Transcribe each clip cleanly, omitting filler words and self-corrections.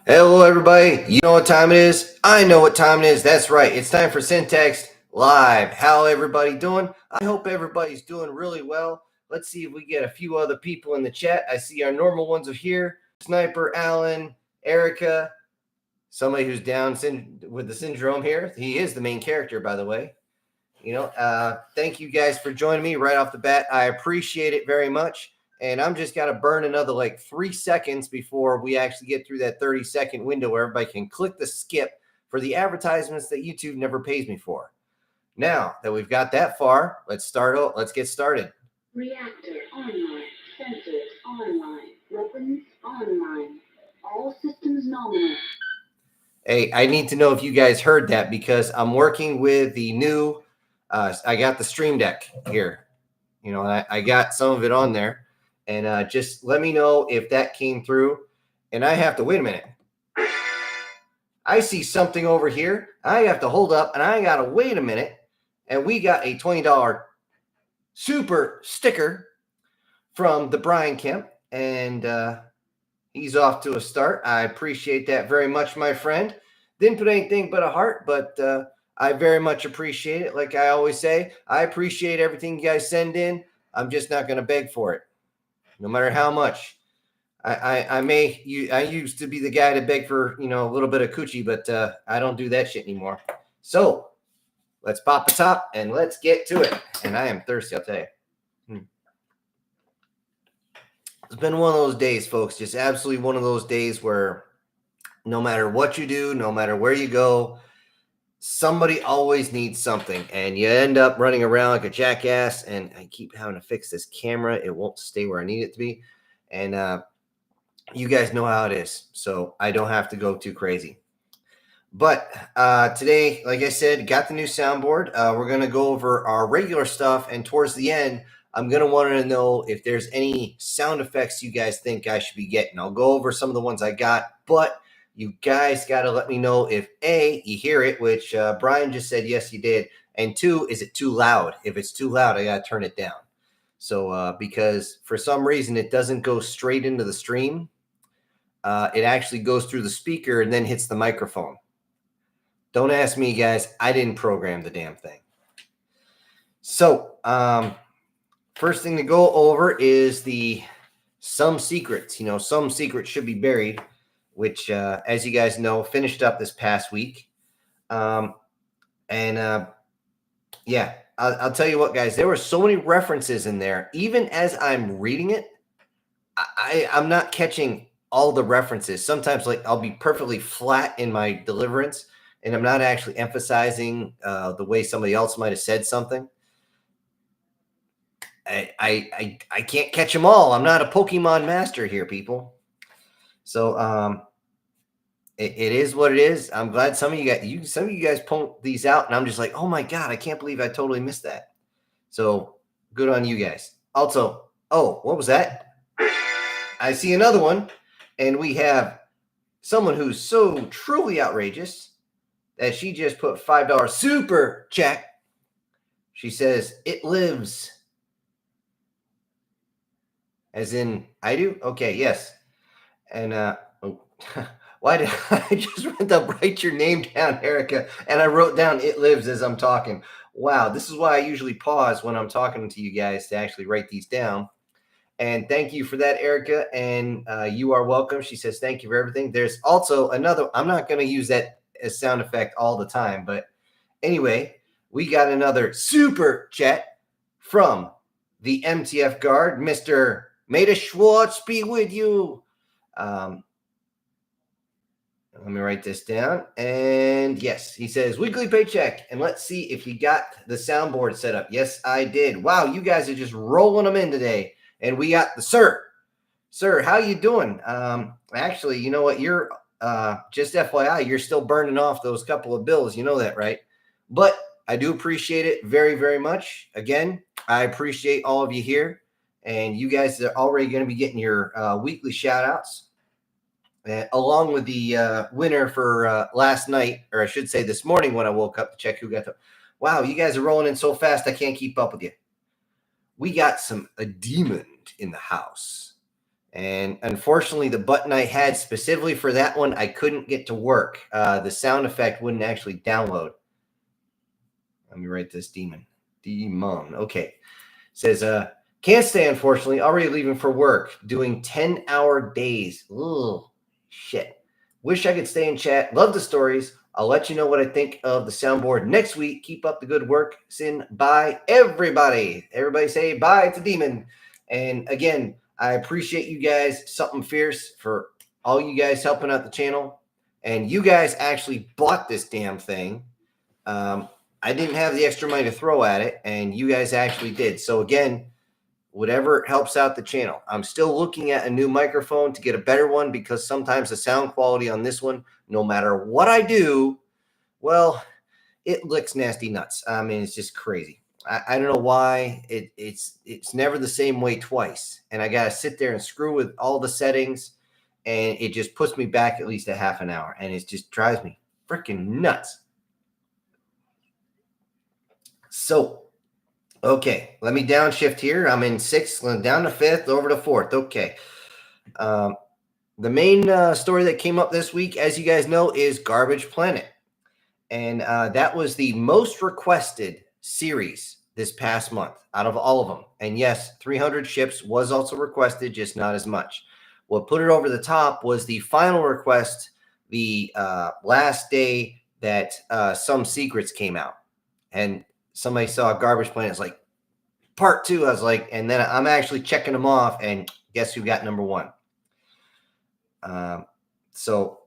Hello, everybody. You know what time it is? I know what time it is. That's right. It's time for Syntax Live. How everybody doing? I hope everybody's doing really well. Let's see if we get a few other people in the chat. I see our normal ones are here. Sniper, Alan, Erica, somebody who's down with the syndrome here. He is the main character, by the way. Thank you guys for joining me right off the bat. I appreciate it very much. And I'm just got to burn another like 3 seconds before we actually get through that 30-second window where everybody can click the skip for the advertisements that YouTube never pays me for. Now that we've got that far, let's get started. Reactor online. Sensors online. Weapons online. All systems nominal. Hey, I need to know if you guys heard that because I'm working with the new, I got the Stream Deck here. I got some of it on there. And just let me know if that came through. And I have to, wait a minute. I see something over here. I have to hold up and I got to wait a minute. And we got a $20 super sticker from the Brian Kemp. And he's off to a start. I appreciate that very much, my friend. Didn't put anything but a heart, but I very much appreciate it. Like I always say, I appreciate everything you guys send in. I'm just not going to beg for it. No matter how much. I used to be the guy to beg for, a little bit of coochie, but I don't do that shit anymore. So let's pop the top and let's get to it. And I am thirsty, I'll tell you. It's been one of those days, folks, just absolutely one of those days where no matter what you do, no matter where you go, somebody always needs something and you end up running around like a jackass. And I keep having to fix this camera. It won't stay where I need it to be. And you guys know how it is. So I don't have to go too crazy. But today, like I said, got the new soundboard. We're going to go over our regular stuff. And towards the end, I'm going to want to know if there's any sound effects you guys think I should be getting. I'll go over some of the ones I got, but you guys got to let me know if A, you hear it, which Brian just said, yes, you did. And 2, is it too loud? If it's too loud, I got to turn it down. So because for some reason, it doesn't go straight into the stream. It actually goes through the speaker and then hits the microphone. Don't ask me, guys. I didn't program the damn thing. So first thing to go over is some secrets. Some secrets should be buried, which, as you guys know, finished up this past week. Yeah, I'll tell you what, guys, there were so many references in there. Even as I'm reading it, I'm not catching all the references. Sometimes like I'll be perfectly flat in my deliverance and I'm not actually emphasizing the way somebody else might have said something. I can't catch them all. I'm not a Pokemon master here, people. So it is what it is. I'm glad some of you guys point these out, and I'm just like, oh my God, I can't believe I totally missed that. So good on you guys. Also, oh, what was that? I see another one, and we have someone who's so truly outrageous that she just put $5 super check. She says, it lives. As in, I do? Okay, yes. And why did I just went to write your name down, Erica, and I wrote down it lives as I'm talking. Wow, this is why I usually pause when I'm talking to you guys to actually write these down. And thank you for that, Erica, and you are welcome. She says, thank you for everything. There's also another, I'm not going to use that as sound effect all the time, but anyway, we got another super chat from the MTF guard, Mr. May the Schwartz be with you. Let me write this down. And yes, he says weekly paycheck. And let's see if you got the soundboard set up. Yes, I did. Wow, you guys are just rolling them in today. And we got the sir. Sir, how you doing? Actually, you know what? You're just FYI, you're still burning off those couple of bills. You know that, right? But I do appreciate it very, very much. Again, I appreciate all of you here. And you guys are already going to be getting your weekly shout outs. Along with the winner for last night, or I should say this morning when I woke up to check who got the. Wow, you guys are rolling in so fast, I can't keep up with you. We got a demon in the house. And unfortunately, the button I had specifically for that one, I couldn't get to work. The sound effect wouldn't actually download. Let me write this demon. Okay. Says, can't stay, unfortunately. Already leaving for work. Doing 10-hour days. Ugh, shit. Wish I could stay and chat. Love the stories. I'll let you know what I think of the soundboard next week. Keep up the good work. Sin, bye, everybody. Everybody say bye to Demon. And again, I appreciate you guys, something fierce, for all you guys helping out the channel. And you guys actually bought this damn thing. I didn't have the extra money to throw at it, and you guys actually did. So again, whatever helps out the channel. I'm still looking at a new microphone to get a better one, because sometimes the sound quality on this one, no matter what I do, well, it licks nasty nuts. I mean, it's just crazy. I don't know why it's never the same way twice. And I got to sit there and screw with all the settings, and it just puts me back at least a half an hour, and it just drives me freaking nuts. So, okay, let me downshift here. I'm in 6th, down to 5th, over to 4th. Okay. The main story that came up this week, as you guys know, is Garbage Planet. And that was the most requested series this past month out of all of them. And yes, 300 ships was also requested, just not as much. What put it over the top was the final request, the last day that Some Secrets came out. And somebody saw Garbage Planet. It's like, part 2. I was like, and then I'm actually checking them off, and guess who got number 1? So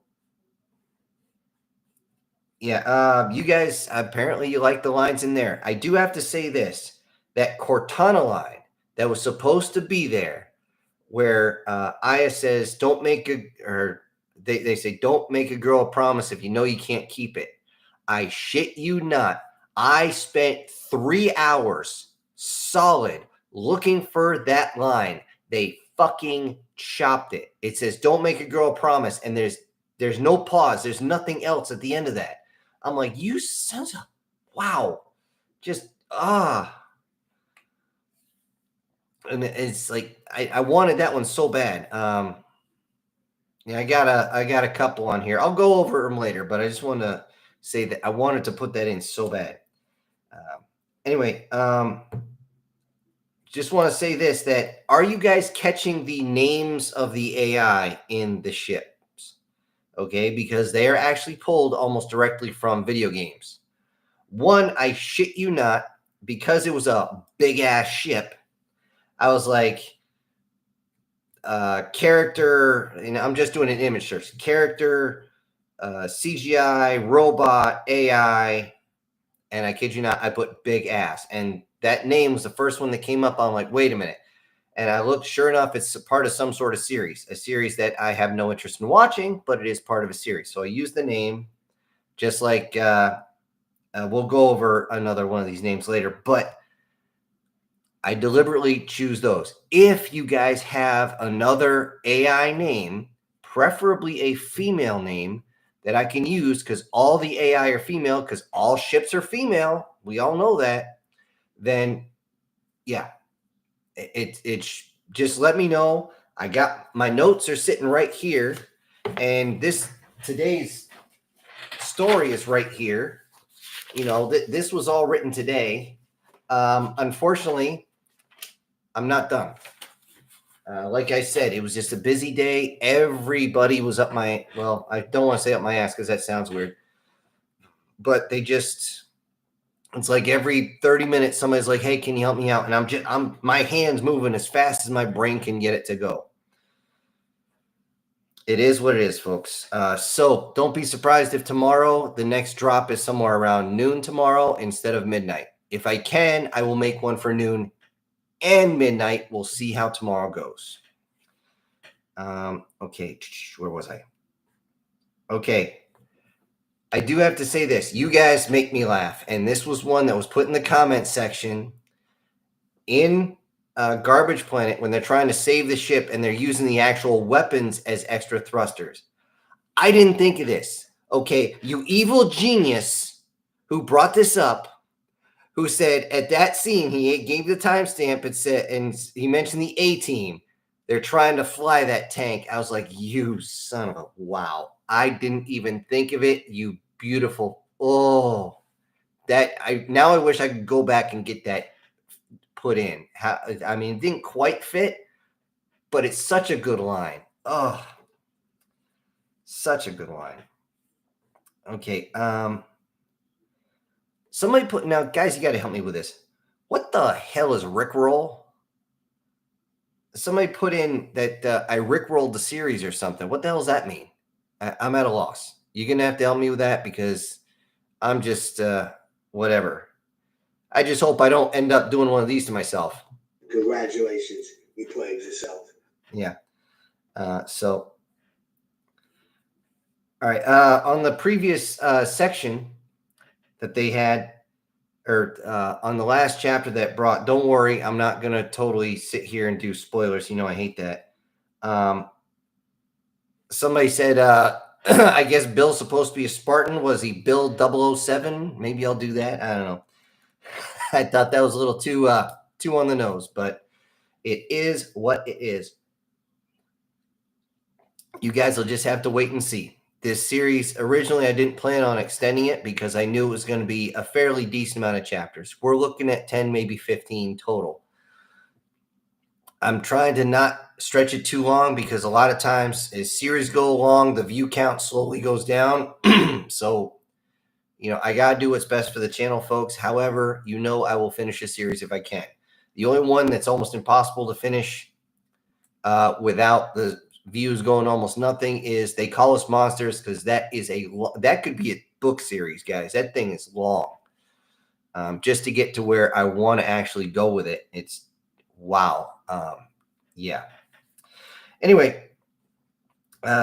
yeah, you guys, apparently you like the lines in there. I do have to say this, that Cortana line that was supposed to be there, where Aya says, don't make or they say, don't make a girl a promise if you know you can't keep it. I shit you not. I spent 3 hours solid looking for that line. They fucking chopped it. It says, don't make a girl a promise. And there's no pause. There's nothing else at the end of that. I'm like, you sons of, wow. Just, And it's like, I wanted that one so bad. Yeah, I got a couple on here. I'll go over them later, but I just want to say that I wanted to put that in so bad. Anyway, just want to say this, that are you guys catching the names of the AI in the ships? Okay, because they are actually pulled almost directly from video games. One, I shit you not, because it was a big ass ship, I was like, character, and I'm just doing an image search, character, CGI, robot, AI, and I kid you not, I put big ass, and that name was the first one that came up. I'm like, wait a minute. And I looked, sure enough, it's a part of some sort of series, a series that I have no interest in watching, but it is part of a series. So I use the name, just like we'll go over another one of these names later, but I deliberately choose those. If you guys have another AI name, preferably a female name that I can use, because all the AI are female, because all ships are female, we all know that, then yeah, it's just let me know. I got my notes are sitting right here, and today's story is right here. You know, this was all written today. Unfortunately, I'm not done. Like I said, it was just a busy day. Everybody was up my, well, I don't want to say up my ass because that sounds weird, but it's like every 30 minutes, somebody's like, hey, can you help me out? And my hands moving as fast as my brain can get it to go. It is what it is, folks. So don't be surprised if tomorrow the next drop is somewhere around noon tomorrow instead of midnight. If I can, I will make one for noon and midnight. We'll see how tomorrow goes. Okay, where was I? Okay. I do have to say this. You guys make me laugh. And this was one that was put in the comment section in Garbage Planet when they're trying to save the ship and they're using the actual weapons as extra thrusters. I didn't think of this. Okay, you evil genius who brought this up, who said at that scene, he gave the timestamp, it said, and he mentioned the A-Team. They're trying to fly that tank. I was like, you son of a wow. I didn't even think of it. You beautiful. Oh, I wish I could go back and get that put in. I mean, it didn't quite fit, but it's such a good line. Oh, such a good line. Okay. Somebody put now, guys, you got to help me with this. What the hell is Rickroll? Somebody put in that I Rickrolled the series or something. What the hell does that mean? I'm at a loss. You're gonna have to help me with that because I'm just whatever. I just hope I don't end up doing one of these to myself. Congratulations, you played yourself. Yeah. So, all right. On the previous section that they had, or on the last chapter that brought, don't worry, I'm not going to totally sit here and do spoilers. You know, I hate that. Somebody said, I guess Bill's supposed to be a Spartan. Was he Bill 007? Maybe I'll do that. I don't know. I thought that was a little too on the nose, but it is what it is. You guys will just have to wait and see. This series, originally, I didn't plan on extending it because I knew it was going to be a fairly decent amount of chapters. We're looking at 10, maybe 15 total. I'm trying to not stretch it too long because a lot of times as series go along, the view count slowly goes down. So, you know, I got to do what's best for the channel, folks. However, you know, I will finish a series if I can. The only one that's almost impossible to finish without the views going almost nothing is They Call Us Monsters, because that could be a book series, guys. That thing is long. Just to get to where I want to actually go with it. It's wow. Yeah. Anyway,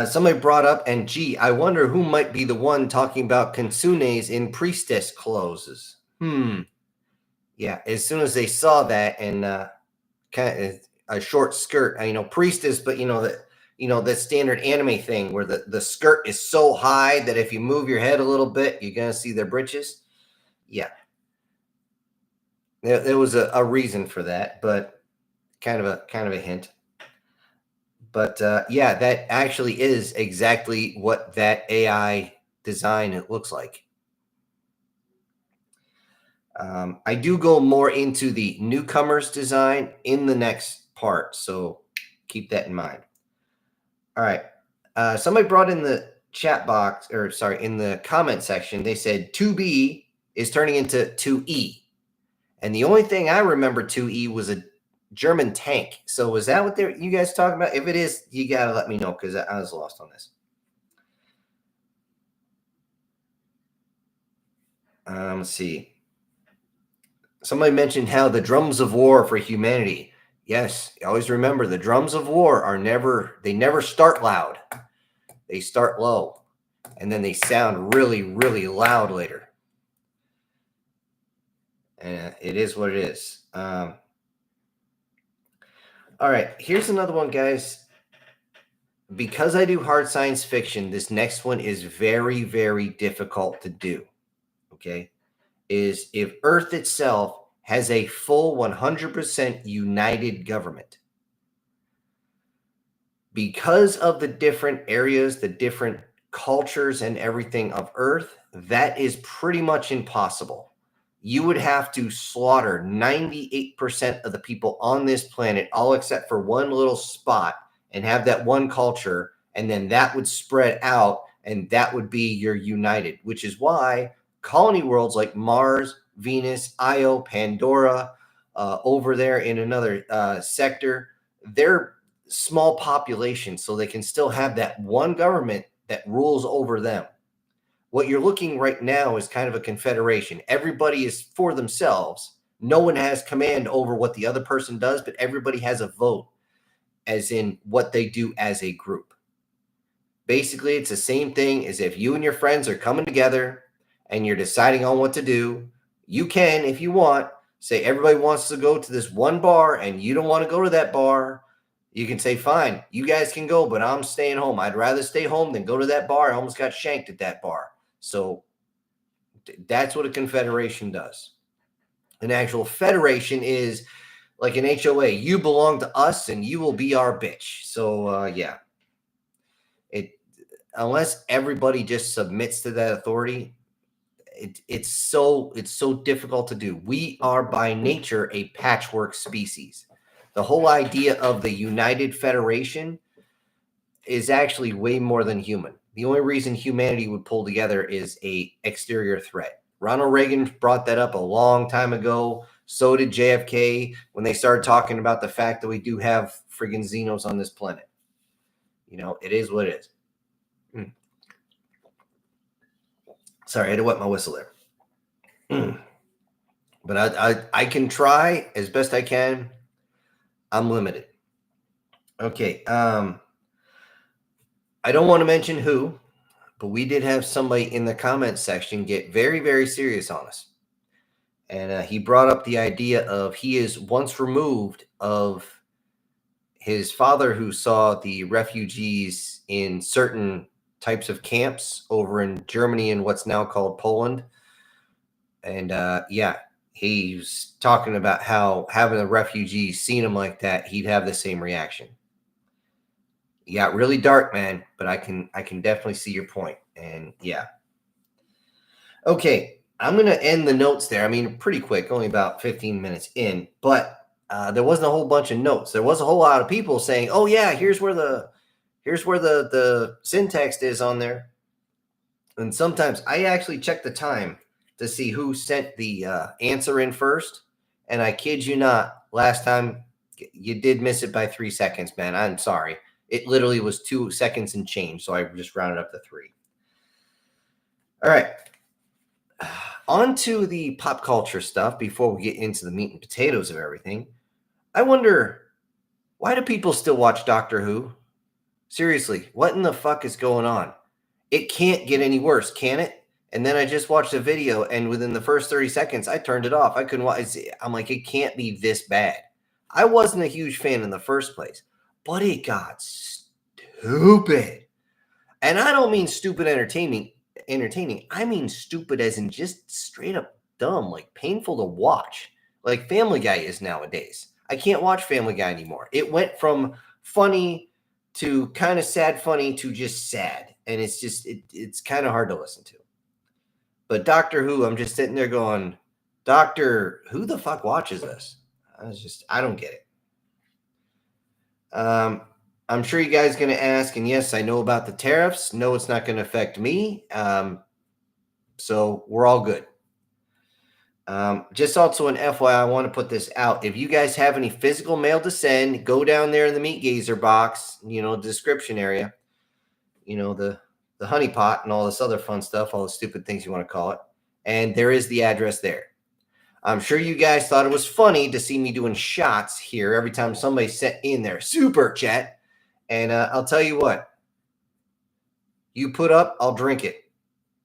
somebody brought up, and gee, I wonder who might be the one talking about Kitsunes in priestess clothes. Yeah, as soon as they saw that and kind of a short skirt, you know, priestess, but the standard anime thing where the skirt is so high that if you move your head a little bit, you're gonna see their britches. Yeah, there was a reason for that, but kind of a hint. But yeah, that actually is exactly what that AI design it looks like. I do go more into the newcomers design in the next part, so keep that in mind. All right. Somebody brought in the chat box, or sorry, in the comment section, they said 2B is turning into 2E. And the only thing I remember 2E was a German tank. So was that what you guys talking about? If it is, you got to let me know because I was lost on this. Let's see. Somebody mentioned how the drums of war for humanity. Yes, always remember the drums of war they never start loud. They start low, and then they sound really, really loud later. And it is what it is. All right, here's another one, guys. Because I do hard science fiction, this next one is very, very difficult to do. Okay, is if Earth itself has a full 100% united government. Because of the different areas, the different cultures and everything of Earth, that is pretty much impossible. You would have to slaughter 98% of the people on this planet, all except for one little spot, and have that one culture, and then that would spread out, and that would be your united, which is why colony worlds like Mars, Venus, Io, Pandora, over there in another sector, they're small population, so they can still have that one government that rules over them. What you're looking right now is kind of a confederation. Everybody is for themselves. No one has command over what the other person does, but everybody has a vote as in what they do as a group. Basically, it's the same thing as if you and your friends are coming together and you're deciding on what to do. You can, if you want, say everybody wants to go to this one bar and you don't want to go to that bar. You can say, fine, you guys can go, but I'm staying home. I'd rather stay home than go to that bar. I almost got shanked at that bar. So that's what a confederation does. An actual federation is like an HOA. You belong to us, and you will be our bitch. So yeah, unless everybody just submits to that authority, it's so difficult to do. We are by nature a patchwork species. The whole idea of the United Federation is actually way more than human. The only reason humanity would pull together is a exterior threat. Ronald Reagan brought that up a long time ago. So did JFK when they started talking about the fact that we do have friggin' xenos on this planet. It is what it is. Sorry, I had to wet my whistle there. But I can try as best I can. I'm limited. Okay. I don't want to mention who, but we did have somebody in the comments section get very, very serious on us. And he brought up the idea of he is once removed of his father who saw the refugees in certain types of camps over in Germany and what's now called Poland. And yeah, he's talking about how having a refugee seen him like that, he'd have the same reaction. You got really dark, man, but I can definitely see your point. And yeah. Okay, I'm going to end the notes there. I mean, pretty quick, only about 15 minutes in, but there wasn't a whole bunch of notes. There was a whole lot of people saying, "Oh yeah, here's where the syntax is on there." And sometimes I actually check the time to see who sent the answer in first. And I kid you not, last time you did miss it by 3 seconds, man. I'm sorry. It literally was 2 seconds and change. So I just rounded up to 3. All right. On to the pop culture stuff before we get into the meat and potatoes of everything. I wonder, why do people still watch Doctor Who? Seriously, what in the fuck is going on? It can't get any worse, can it? And then I just watched a video, and within the first 30 seconds, I turned it off. I couldn't watch. I'm like, it can't be this bad. I wasn't a huge fan in the first place, but it got stupid. And I don't mean stupid entertaining. I mean stupid as in just straight up dumb, like painful to watch, like Family Guy is nowadays. I can't watch Family Guy anymore. It went from funny to kind of sad funny to just sad. And it's just, it's kind of hard to listen to. But Doctor Who, I'm just sitting there going, Doctor, who the fuck watches this? I don't get it. I'm sure you guys are going to ask, and yes, I know about the tariffs. No, it's not going to affect me. So we're all good. Just also an FYI, I want to put this out. If you guys have any physical mail to send, go down there in the Meat Gazer box, description area, the honey pot and all this other fun stuff, all the stupid things you want to call it. And there is the address there. I'm sure you guys thought it was funny to see me doing shots here every time somebody sent in their super chat. And I'll tell you what, you put up, I'll drink it.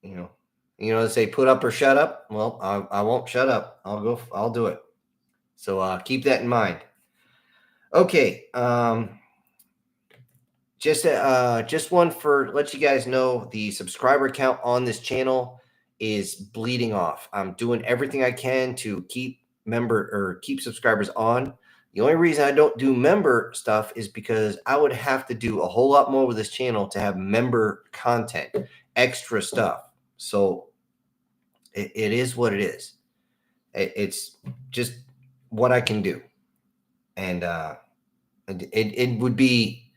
They say put up or shut up. Well, I won't shut up. I'll do it. So keep that in mind. Okay. Just one for let you guys know, the subscriber count on this channel is bleeding off. I'm doing everything I can to keep subscribers on. The only reason I don't do member stuff is because I would have to do a whole lot more with this channel to have member content, extra stuff. So it is what it is. It's just what I can do. And it would be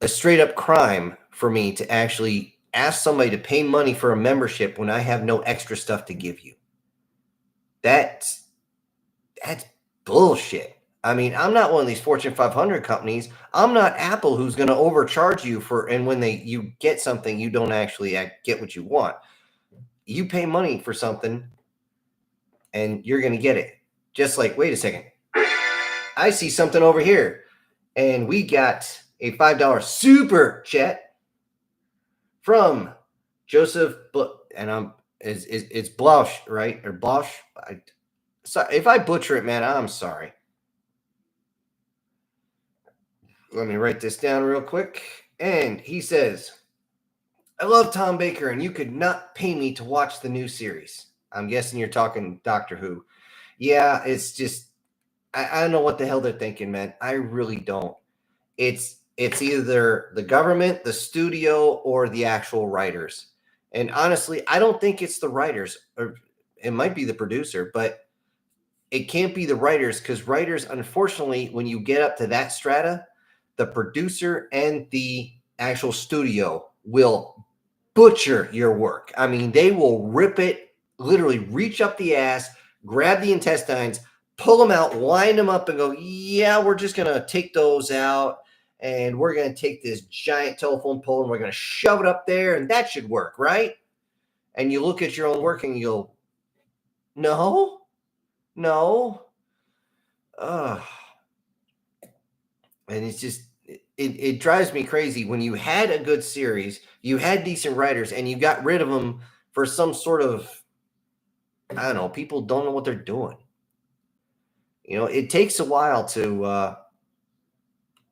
a straight up crime for me to actually ask somebody to pay money for a membership when I have no extra stuff to give you. That's bullshit. I mean, I'm not one of these Fortune 500 companies. I'm not Apple, who's going to overcharge you and when you get something, you don't actually get what you want. You pay money for something and you're going to get it. Just like, wait a second. I see something over here. And we got a $5 super chat from Joseph, and it's Blush, right? Or Blush. Sorry, if I butcher it, man, I'm sorry. Let me write this down real quick. And he says, I love Tom Baker, and you could not pay me to watch the new series. I'm guessing you're talking Doctor Who. Yeah, it's just, I don't know what the hell they're thinking, man. I really don't. It's either the government, the studio, or the actual writers. And honestly, I don't think it's the writers, or it might be the producer, but it can't be the writers, because writers, unfortunately, when you get up to that strata, the producer and the actual studio will butcher your work. I mean, they will rip it, literally reach up the ass, grab the intestines, pull them out, wind them up, and go, yeah, we're just going to take those out. And we're going to take this giant telephone pole and we're going to shove it up there. And that should work, right? And you look at your own work and you go, no, no. And it's just, it drives me crazy. When you had a good series, you had decent writers, and you got rid of them for some sort of, I don't know, people don't know what they're doing. You know, it takes a while to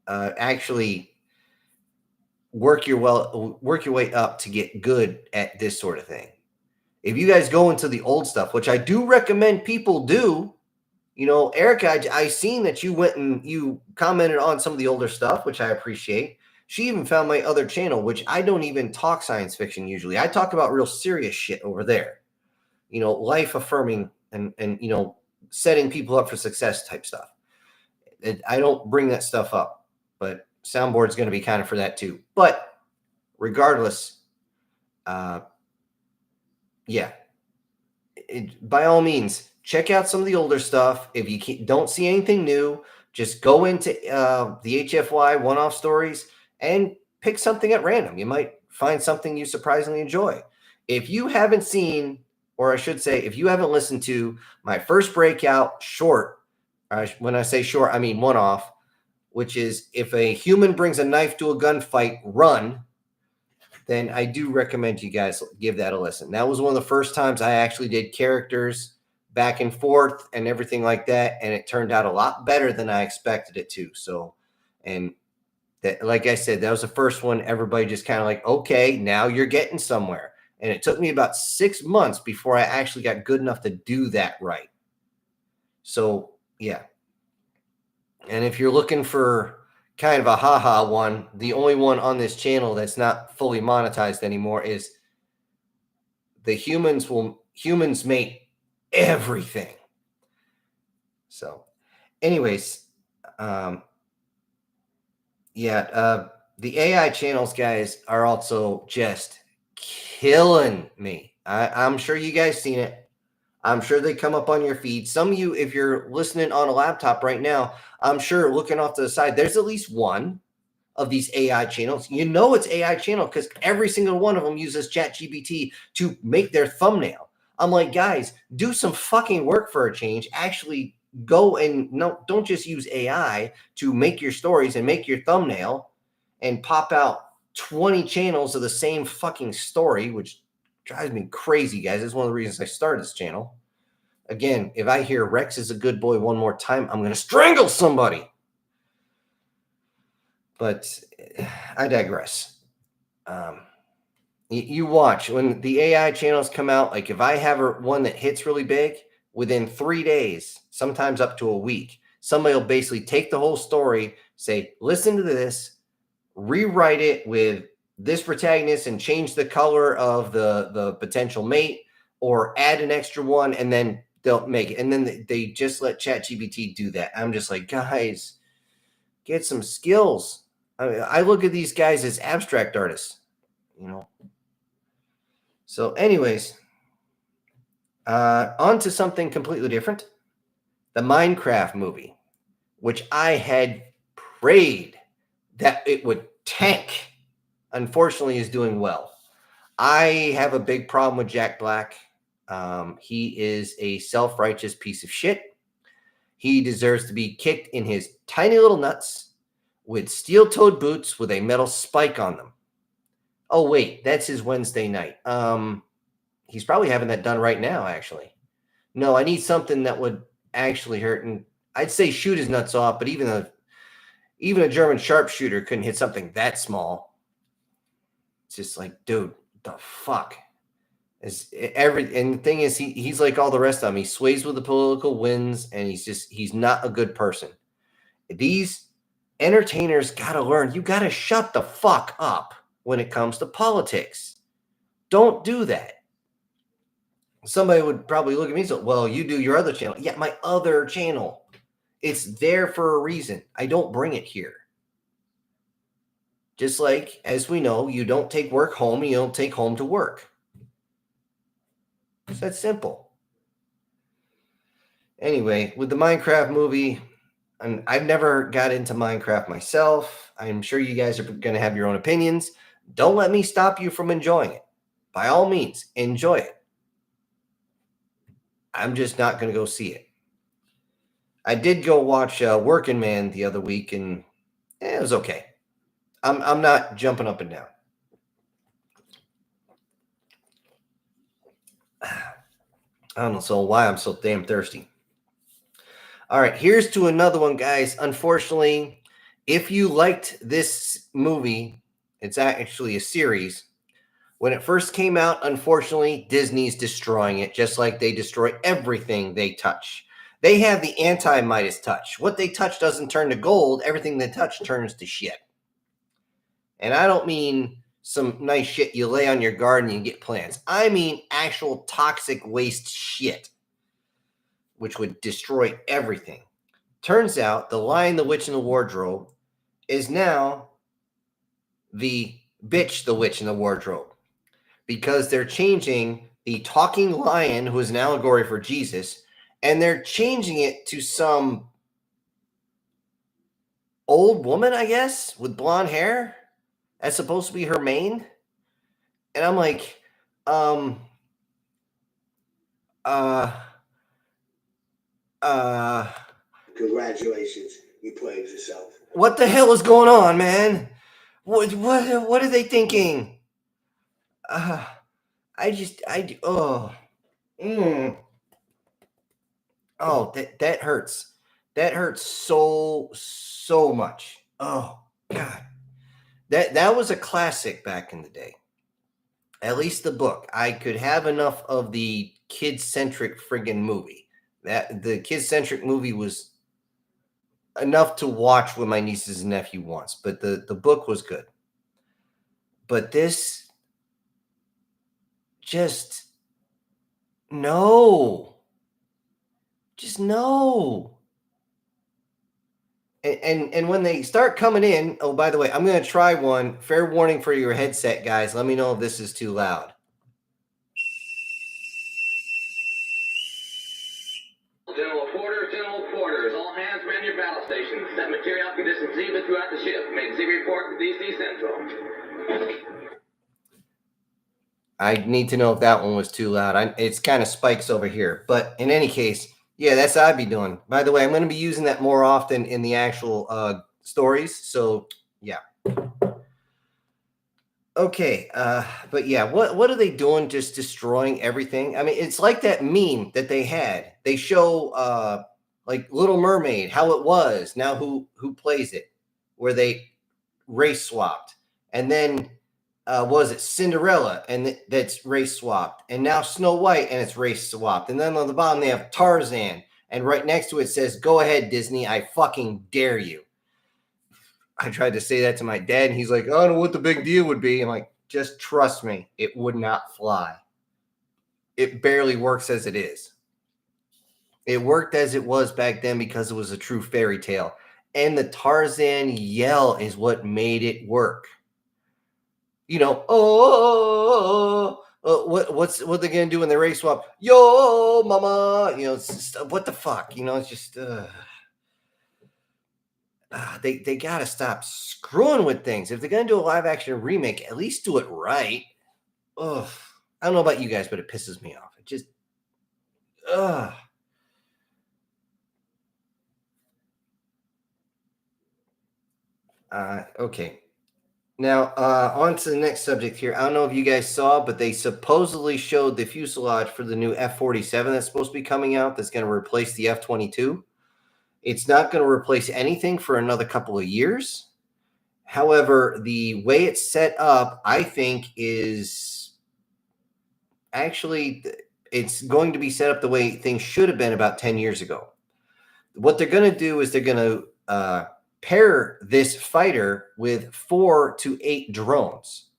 actually work your way up to get good at this sort of thing. If you guys go into the old stuff, which I do recommend people do, you know, Erica, I seen that you went and you commented on some of the older stuff, which I appreciate. She even found my other channel, which I don't even talk science fiction usually. I talk about real serious shit over there. You know, life affirming and you know, setting people up for success type stuff. I don't bring that stuff up, but soundboard's going to be kind of for that too. But regardless, yeah, by all means, check out some of the older stuff. If you don't see anything new, just go into the HFY one-off stories and pick something at random. You might find something you surprisingly enjoy. If you haven't seen, or I should say, if you haven't listened to my first breakout short, when I say short, I mean one-off, which is if a human brings a knife to a gunfight, run, then I do recommend you guys give that a listen. That was one of the first times I actually did characters back and forth and everything like that, and it turned out a lot better than I expected it to. So, and that, like I said, that was the first one. Everybody just kind of like, okay, now you're getting somewhere. And it took me about 6 months before I actually got good enough to do that right. So, yeah. And if you're looking for kind of a haha one, the only one on this channel that's not fully monetized anymore is the humans mate everything. So anyways, the AI channels, guys, are also just killing me. I'm sure you guys seen it. I'm sure they come up on your feed. Some of you, if you're listening on a laptop right now, I'm sure looking off to the side, there's at least one of these AI channels. You know it's AI channel because every single one of them uses ChatGPT to make their thumbnail. I'm like, guys, do some fucking work for a change. Actually go and don't just use AI to make your stories and make your thumbnail and pop out 20 channels of the same fucking story, which drives me crazy, guys. It's one of the reasons I started this channel. Again, if I hear Rex is a good boy one more time, I'm going to strangle somebody. But I digress. You watch when the AI channels come out. Like if I have one that hits really big, within 3 days, sometimes up to a week, somebody will basically take the whole story, say, listen to this, rewrite it with this protagonist and change the color of the potential mate or add an extra one, and then they'll make it. And then they just let ChatGPT do that. I'm just like, guys, get some skills. I look at these guys as abstract artists, you know. So anyways, on to something completely different. The Minecraft movie, which I had prayed that it would tank, unfortunately is doing well. I have a big problem with Jack Black. He is a self-righteous piece of shit. He deserves to be kicked in his tiny little nuts with steel-toed boots with a metal spike on them. Oh, wait, that's his Wednesday night. He's probably having that done right now, actually. No, I need something that would actually hurt. And I'd say shoot his nuts off, but even a German sharpshooter couldn't hit something that small. It's just like, dude, what the fuck? And the thing is, he's like all the rest of them. He sways with the political winds, and he's not a good person. These entertainers got to learn. You got to shut the fuck up when it comes to politics. Don't do that. Somebody would probably look at me and say, well, you do your other channel. Yeah, my other channel. It's there for a reason. I don't bring it here. Just like, as we know, you don't take work home, you don't take home to work. It's that simple. Anyway, with the Minecraft movie, I've never got into Minecraft myself. I'm sure you guys are going to have your own opinions. Don't let me stop you from enjoying it. By all means, enjoy it. I'm just not going to go see it. I did go watch Working Man the other week, and it was okay. I'm not jumping up and down. I don't know so why I'm so damn thirsty. All right, here's to another one, guys. Unfortunately, if you liked this movie, it's actually a series. When it first came out, unfortunately, Disney's destroying it, just like they destroy everything they touch. They have the anti-Midas touch. What they touch doesn't turn to gold. Everything they touch turns to shit. And I don't mean some nice shit you lay on your garden and get plants. I mean actual toxic waste shit, which would destroy everything. Turns out The Lion, the Witch, and the Wardrobe is now the Bitch, the Witch, and the Wardrobe, because they're changing the talking lion, who is an allegory for Jesus, and they're changing it to some old woman, I guess, with blonde hair. That's supposed to be her mane. And I'm like, Congratulations, you played yourself. what the hell is going on, man? What are they thinking? Oh. Oh, that hurts. That hurts so much. Oh God. That was a classic back in the day. At least the book. I could have enough of the kid-centric friggin' movie. That the kid-centric movie was enough to watch with my nieces and nephew once, but the book was good. But this just no. Just no. And when they start coming in, oh, by the way, I'm going to try one. Fair warning for your headset, guys. Let me know if this is too loud. General quarters, all hands man your battle stations. Set material conditions Zebra throughout the ship. Make Z report to DC Central. I need to know if that one was too loud. It's kind of spikes over here. But in any case, yeah, that's what I'd be doing. By the way, I'm going to be using that more often in the actual stories. So, yeah. Okay, but yeah, what are they doing? Just destroying everything? I mean, it's like that meme that they had. They show like Little Mermaid, how it was. Now who plays it? Where they race swapped, and then was it Cinderella, and that's race swapped, and now Snow White, and it's race swapped, and then on the bottom they have Tarzan, and right next to it says, "Go ahead, Disney, I fucking dare you." I tried to say that to my dad, and he's like, I don't know what the big deal would be. I'm like, just trust me, it would not fly. It barely works as it is. It worked as it was back then because it was a true fairy tale. And the Tarzan yell is what made it work. You know, what they're gonna do when they race swap? Yo, mama, you know, what the fuck? You know, it's just they got to stop screwing with things. If they're going to do a live action remake, at least do it right. Ugh. I don't know about you guys, but it pisses me off. It just, ugh. Okay. Now, on to the next subject here. I don't know if you guys saw, but they supposedly showed the fuselage for the new F-47 that's supposed to be coming out that's going to replace the F-22. It's not going to replace anything for another couple of years. However, the way it's set up, I think, is actually, it's going to be set up the way things should have been about 10 years ago. What they're going to do is they're going to pair this fighter with 4 to 8 drones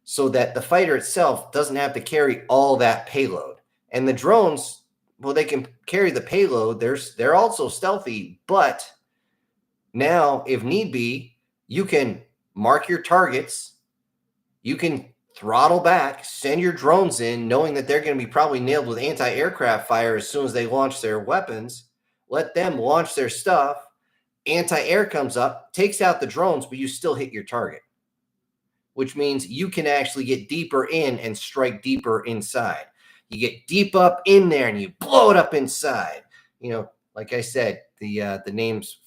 so that the fighter itself doesn't have to carry all that payload. And the drones, well, they can carry the payload. They're also stealthy, but now, if need be, you can mark your targets. You can throttle back, send your drones in, knowing that they're going to be probably nailed with anti-aircraft fire as soon as they launch their weapons. Let them launch their stuff. Anti-air comes up, takes out the drones, but you still hit your target, which means you can actually get deeper in and strike deeper inside. You get deep up in there and you blow it up inside. Like I said, the names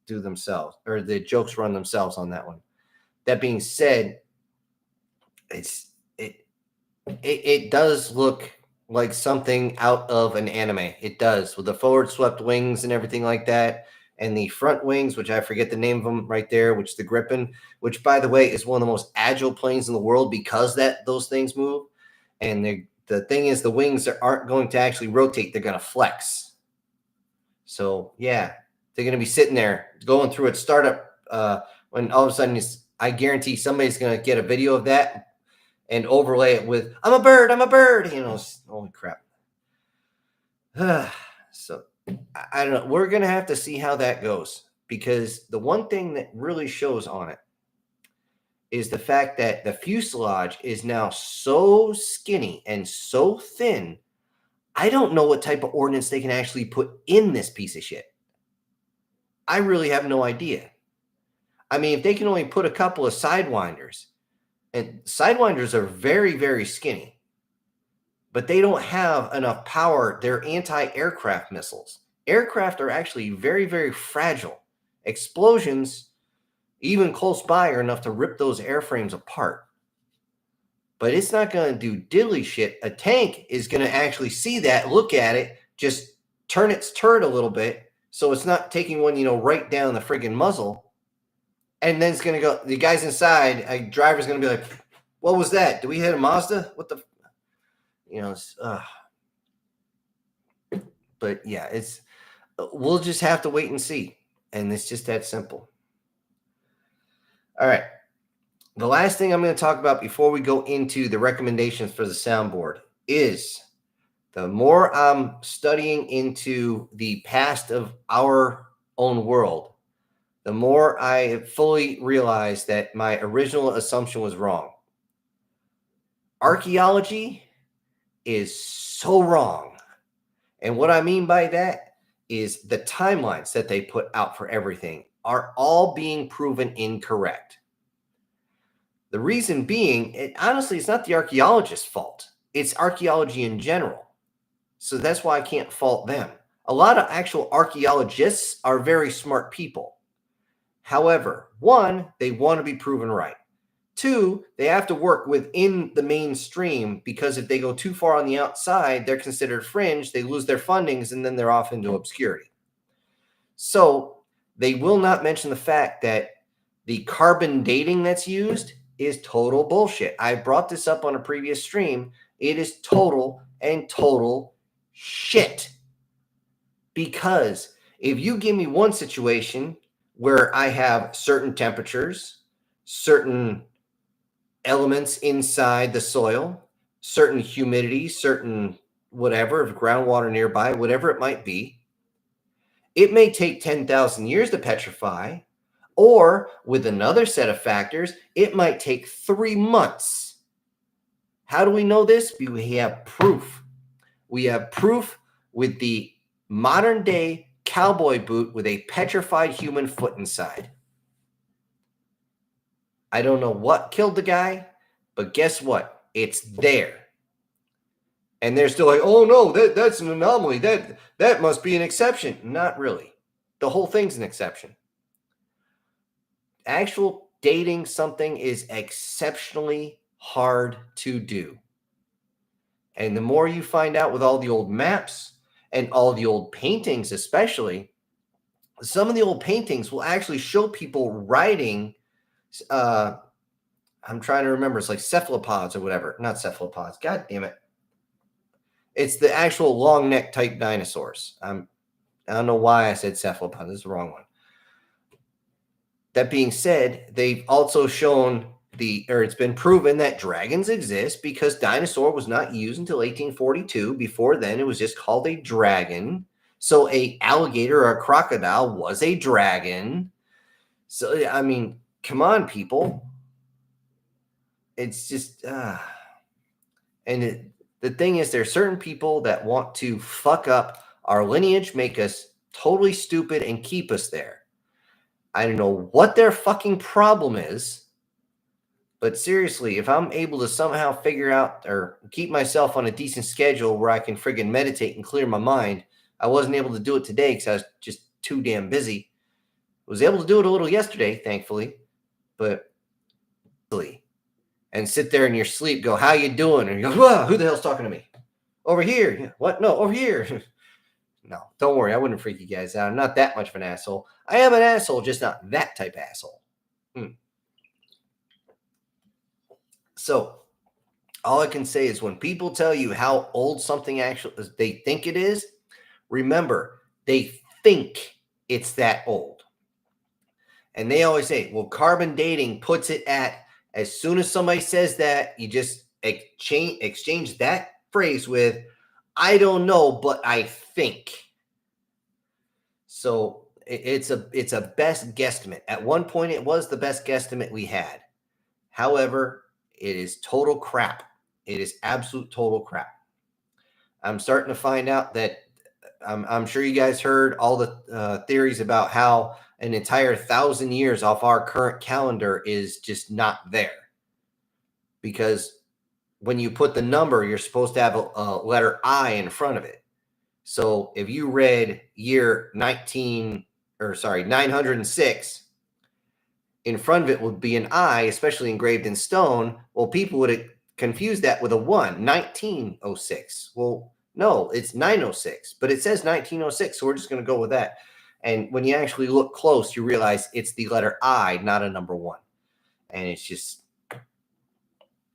do themselves, or the jokes run themselves on that one. That being said, it does look like something out of an anime. It does, with the forward swept wings and everything like that, and the front wings, which I forget the name of them right there, which the Gripen, which by the way is one of the most agile planes in the world because those things move. And the thing is, the wings aren't going to actually rotate; they're going to flex. So yeah, they're going to be sitting there going through its startup. When all of a sudden, I guarantee somebody's going to get a video of that and overlay it with I'm a bird. Holy crap. So I don't know. We're going to have to see how that goes, because the one thing that really shows on it is the fact that the fuselage is now so skinny and so thin. I don't know what type of ordnance they can actually put in this piece of shit. I really have no idea. I mean, if they can only put a couple of sidewinders, and sidewinders are very, very skinny, but they don't have enough power. They're anti-aircraft missiles. Aircraft are actually very, very fragile. Explosions, even close by, are enough to rip those airframes apart. But it's not going to do diddly shit. A tank is going to actually see that, look at it, just turn its turret a little bit so it's not taking one, right down the friggin' muzzle. And then it's going to go, the guys inside, a driver's going to be like, what was that? Did we hit a Mazda? What the, but yeah, we'll just have to wait and see. And it's just that simple. All right. The last thing I'm going to talk about before we go into the recommendations for the soundboard is, the more I'm studying into the past of our own world, the more I fully realize that my original assumption was wrong. Archaeology is so wrong. And what I mean by that is the timelines that they put out for everything are all being proven incorrect. The reason being, honestly, it's not the archaeologist's fault. It's archaeology in general. So that's why I can't fault them. A lot of actual archaeologists are very smart people. However, one, they want to be proven right. Two, they have to work within the mainstream, because if they go too far on the outside, they're considered fringe, they lose their fundings, and then they're off into obscurity. So they will not mention the fact that the carbon dating that's used is total bullshit. I brought this up on a previous stream. It is total shit. Because if you give me one situation where I have certain temperatures, certain elements inside the soil, certain humidity, certain whatever, groundwater nearby, whatever it might be, it may take 10,000 years to petrify, or with another set of factors, it might take 3 months. How do we know this? We have proof. We have proof with the modern day cowboy boot with a petrified human foot inside. I don't know what killed the guy, but guess what? It's there. And they're still like, oh no, that's an anomaly. That must be an exception. Not really. The whole thing's an exception. Actual dating something is exceptionally hard to do. And the more you find out with all the old maps and all the old paintings, especially, some of the old paintings will actually show people riding, I'm trying to remember, it's like cephalopods or whatever. Not cephalopods. God damn it. It's the actual long neck type dinosaurs. I don't know why I said cephalopod. This is the wrong one. That being said, they've also shown it's been proven that dragons exist because dinosaur was not used until 1842. Before then, it was just called a dragon. So a alligator or a crocodile was a dragon. So, I mean, come on, people. It's just, the thing is, there are certain people that want to fuck up our lineage, make us totally stupid, and keep us there. I don't know what their fucking problem is, but seriously, if I'm able to somehow figure out or keep myself on a decent schedule where I can friggin' meditate and clear my mind, I wasn't able to do it today because I was just too damn busy. I was able to do it a little yesterday, thankfully, but and sit there in your sleep, go, "How you doing?" And you go, "Whoa, who the hell's talking to me?" "Over here." "What? No, over here." No, don't worry. I wouldn't freak you guys out. I'm not that much of an asshole. I am an asshole, just not that type of asshole. So all I can say is when people tell you how old something actually they think it is, remember, they think it's that old. And they always say, well, carbon dating puts it at, as soon as somebody says that, you just exchange that phrase with, "I don't know, but I think." So it's a best guesstimate. At one point, it was the best guesstimate we had. However, it is total crap. It is absolute total crap. I'm starting to find out that I'm sure you guys heard all the theories about how an entire 1,000 years off our current calendar is just not there. Because when you put the number, you're supposed to have a letter I in front of it. So if you read year 906, in front of it would be an I, especially engraved in stone. Well, people would confuse that with a 1, 1906. Well, no, it's 906, but it says 1906, so we're just going to go with that. And when you actually look close, you realize it's the letter I, not a number 1. And it's just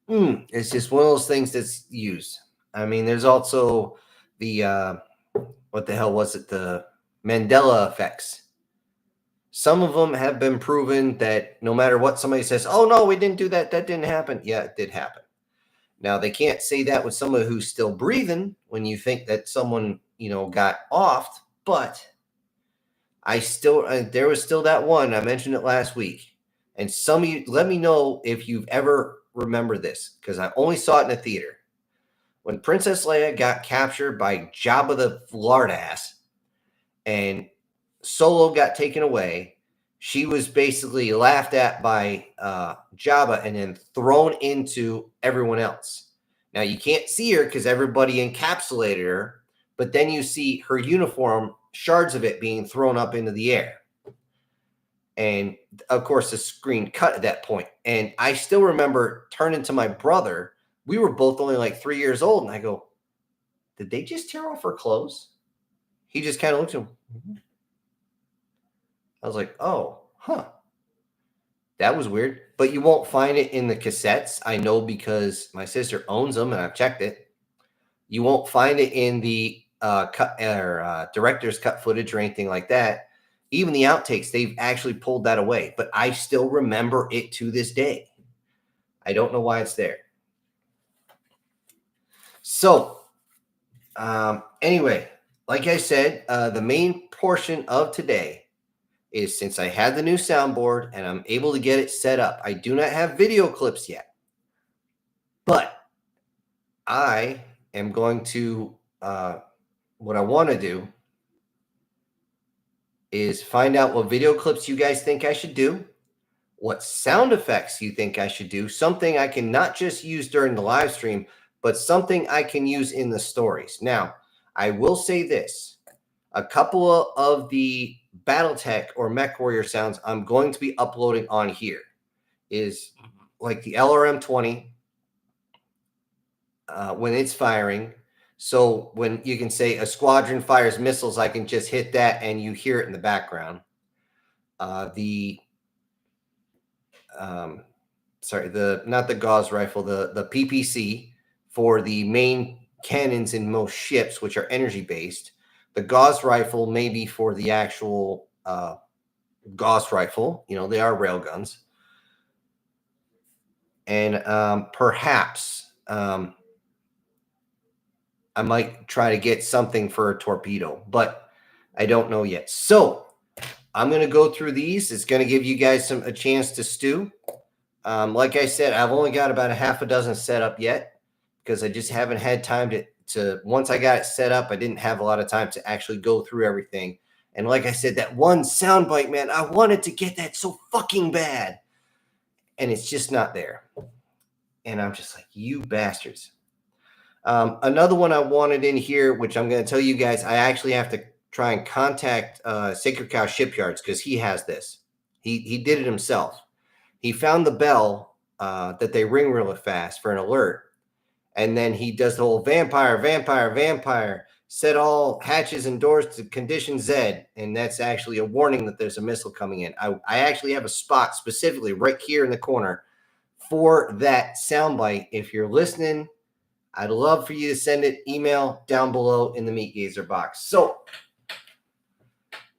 one of those things that's used. I mean, there's also the what the hell was it? The Mandela effects. Some of them have been proven that no matter what somebody says, "Oh no, we didn't do that. That didn't happen." Yeah, it did happen. Now they can't say that with someone who's still breathing when you think that someone, got offed, but there was still that one. I mentioned it last week. And some of you, let me know if you've ever remembered this, because I only saw it in a theater. When Princess Leia got captured by Jabba the Lardass and Solo got taken away, she was basically laughed at by Jabba and then thrown into everyone else. Now, you can't see her because everybody encapsulated her, but then you see her uniform, shards of it being thrown up into the air. And, of course, the screen cut at that point. And I still remember turning to my brother. We were both only like 3 years old. And I go, "Did they just tear off her clothes?" He just kind of looked at him. I was like, "Oh, huh. That was weird." But you won't find it in the cassettes. I know because my sister owns them and I've checked it. You won't find it in the director's cut footage or anything like that. Even the outtakes, they've actually pulled that away. But I still remember it to this day. I don't know why it's there. So, anyway, like I said, the main portion of today is, since I had the new soundboard and I'm able to get it set up, I do not have video clips yet. But I am going to, what I want to do is find out what video clips you guys think I should do, what sound effects you think I should do, something I can not just use during the live stream, but something I can use in the stories. Now, I will say this. A couple of the Battletech or Mech Warrior sounds I'm going to be uploading on here is like the LRM-20 when it's firing. So when you can say a squadron fires missiles, I can just hit that and you hear it in the background. Not the Gauss rifle, the PPC for the main cannons in most ships, which are energy based. The Gauss rifle may be for the actual Gauss rifle. You know, they are railguns. And perhaps I might try to get something for a torpedo, but I don't know yet. So I'm going to go through these. It's going to give you guys a chance to stew. Like I said, I've only got about a half a dozen set up yet because I just haven't had time to once I got it set up, I didn't have a lot of time to actually go through everything. And like I said, that one soundbite, man, I wanted to get that so fucking bad. And it's just not there. And I'm just like, you bastards. Another one I wanted in here, which I'm going to tell you guys, I actually have to try and contact Sacred Cow Shipyards because he has this. He did it himself. He found the bell that they ring really fast for an alert. And then he does the whole vampire, set all hatches and doors to condition Z. And that's actually a warning that there's a missile coming in. I actually have a spot specifically right here in the corner for that soundbite. If you're listening, I'd love for you to send it email down below in the Meat Gazer box. So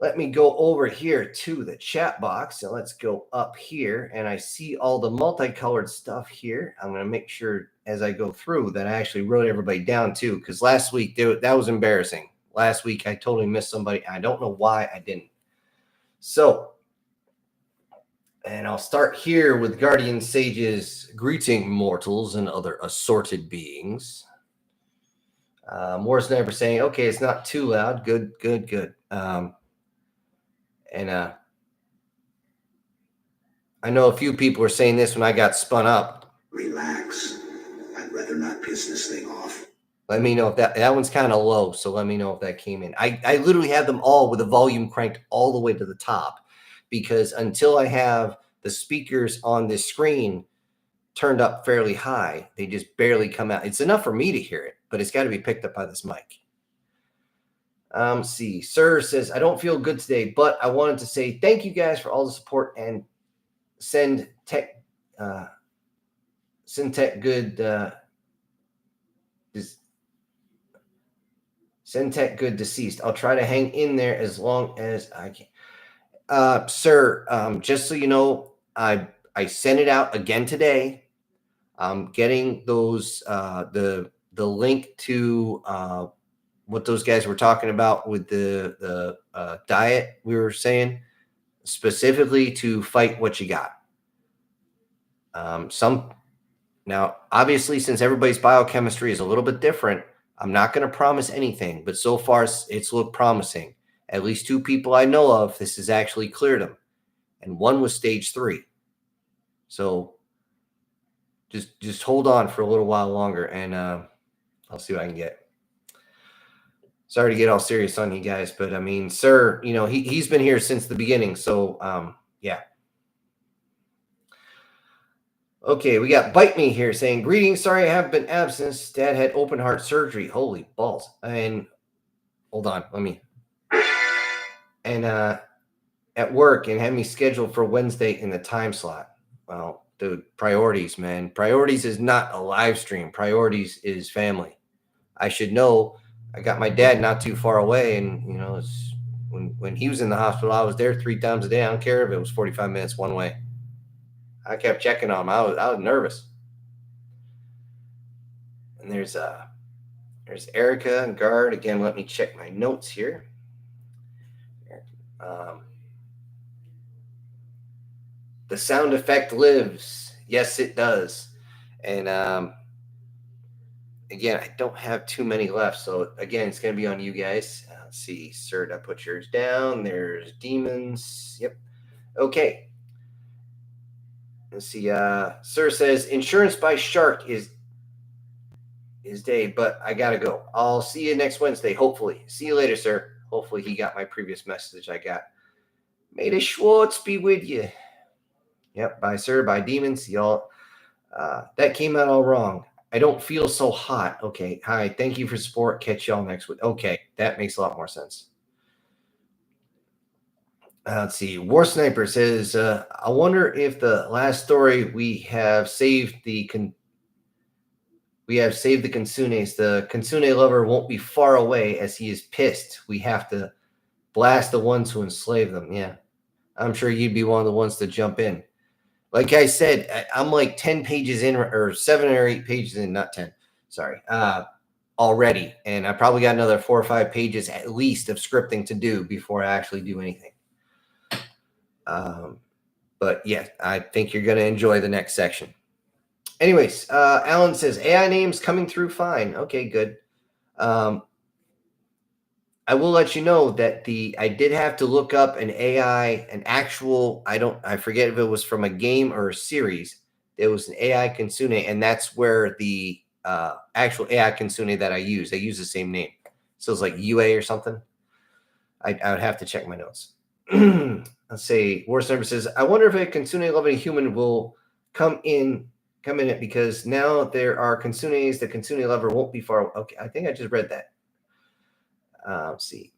let me go over here to the chat box. And let's go up here. And I see all the multicolored stuff here. I'm going to make sure as I go through that I actually wrote everybody down too. Because last week, that was embarrassing. Last week, I totally missed somebody. I don't know why I didn't. So, and I'll start here with Guardian Sage's greeting mortals and other assorted beings. More Sniper saying, okay, it's not too loud. Good. And I know a few people were saying this when I got spun up. Relax. I'd rather not piss this thing off. Let me know if that one's kind of low. So let me know if that came in. I literally have them all with the volume cranked all the way to the top because until I have the speakers on this screen turned up fairly high, they just barely come out. It's enough for me to hear it, but it's got to be picked up by this mic. See, Sir says, I don't feel good today, but I wanted to say thank you guys for all the support and send tech good deceased. I'll try to hang in there as long as I can. Sir, just so you know, I sent it out again today. I'm getting those the link to what those guys were talking about with the diet we were saying, specifically to fight what you got. Now, obviously, since everybody's biochemistry is a little bit different, I'm not going to promise anything, but so far it's looked promising. At least 2 people I know of, this has actually cleared them, and one was stage 3. So just hold on for a little while longer, and I'll see what I can get. Sorry to get all serious on you guys, but I mean, sir, you know, he's been here since the beginning. So, yeah. Okay, we got Bite Me here saying, greetings. Sorry, I have been absent. Dad had open heart surgery. Holy balls. And hold on, and at work and had me scheduled for Wednesday in the time slot. Well, dude, priorities, man. Priorities is not a live stream. Priorities is family. I should know. I got my dad not too far away, and you know, when he was in the hospital, I was there 3 times a day. I don't care if it was 45 minutes one way. I kept checking on him. I was nervous. And there's Erica and Guard again. Let me check my notes here. The sound effect lives. Yes, it does. And again, I don't have too many left. So, again, it's going to be on you guys. Let's see. Sir, I put yours down. There's Demons. Yep. Okay. Let's see. Sir says, insurance by shark is day, but I got to go. I'll see you next Wednesday, hopefully. See you later, sir. Hopefully he got my previous message I got. May the Schwartz be with you. Yep. Bye, sir. Bye, Demons. Y'all. That came out all wrong. I don't feel so hot. Okay. Hi. Thank you for support. Catch y'all next week. Okay. That makes a lot more sense. Let's see. War Sniper says, I wonder if the last story we have saved We have saved the Kinsunes. The Kitsune lover won't be far away as he is pissed. We have to blast the ones who enslave them. Yeah. I'm sure you'd be one of the ones to jump in. Like I said, I'm like 10 pages in, or 7 or 8 pages in, not 10. Sorry. Already. And I probably got another 4 or 5 pages at least of scripting to do before I actually do anything. But yeah, I think you're going to enjoy the next section. Anyways, Alan says AI names coming through fine. Okay, good. I will let you know that I did have to look up an actual, I forget if it was from a game or a series. It was an AI Kitsune, and that's where the actual AI Kitsune that I use the same name. So it's like UA or something. I would have to check my notes. Let's say War Sniper says, I wonder if a Kitsune loving human will come in it, because now there are Kitsunes. The Kitsune lover won't be far. Okay, I think I just read that. Let's see.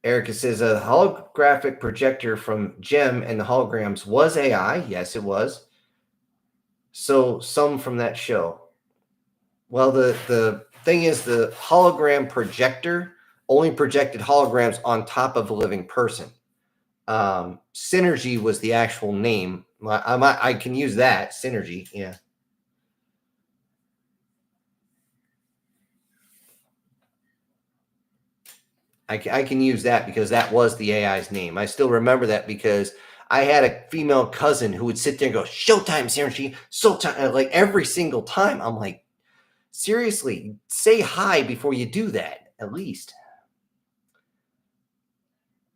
Erica says a holographic projector from Gem and the holograms was AI. Yes, it was. So some from that show. Well, the thing is, the hologram projector only projected holograms on top of a living person. Synergy was the actual name. I can use that. Synergy. Yeah. I can use that because that was the AI's name. I still remember that because I had a female cousin who would sit there and go, Showtime, Synergy, Showtime. Like every single time. I'm like, seriously, say hi before you do that, at least.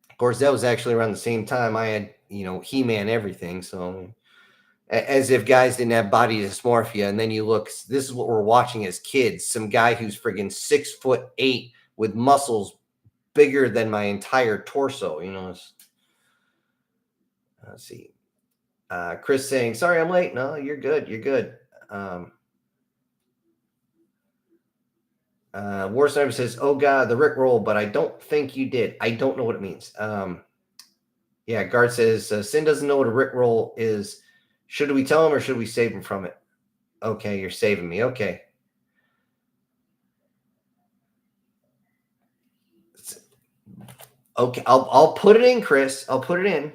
Of course, that was actually around the same time I had, He-Man everything. So as if guys didn't have body dysmorphia. And then you look, this is what we're watching as kids. Some guy who's friggin' 6'8" with muscles bigger than my entire torso. Let's see. Chris saying, sorry, I'm late. No, you're good. You're good. War Sniper says, oh God, the Rickroll, but I don't think you did. I don't know what it means. Yeah, Guard says, Sin doesn't know what a Rickroll is. Should we tell him or should we save him from it? Okay, you're saving me. Okay. Okay, I'll put it in, Chris. I'll put it in.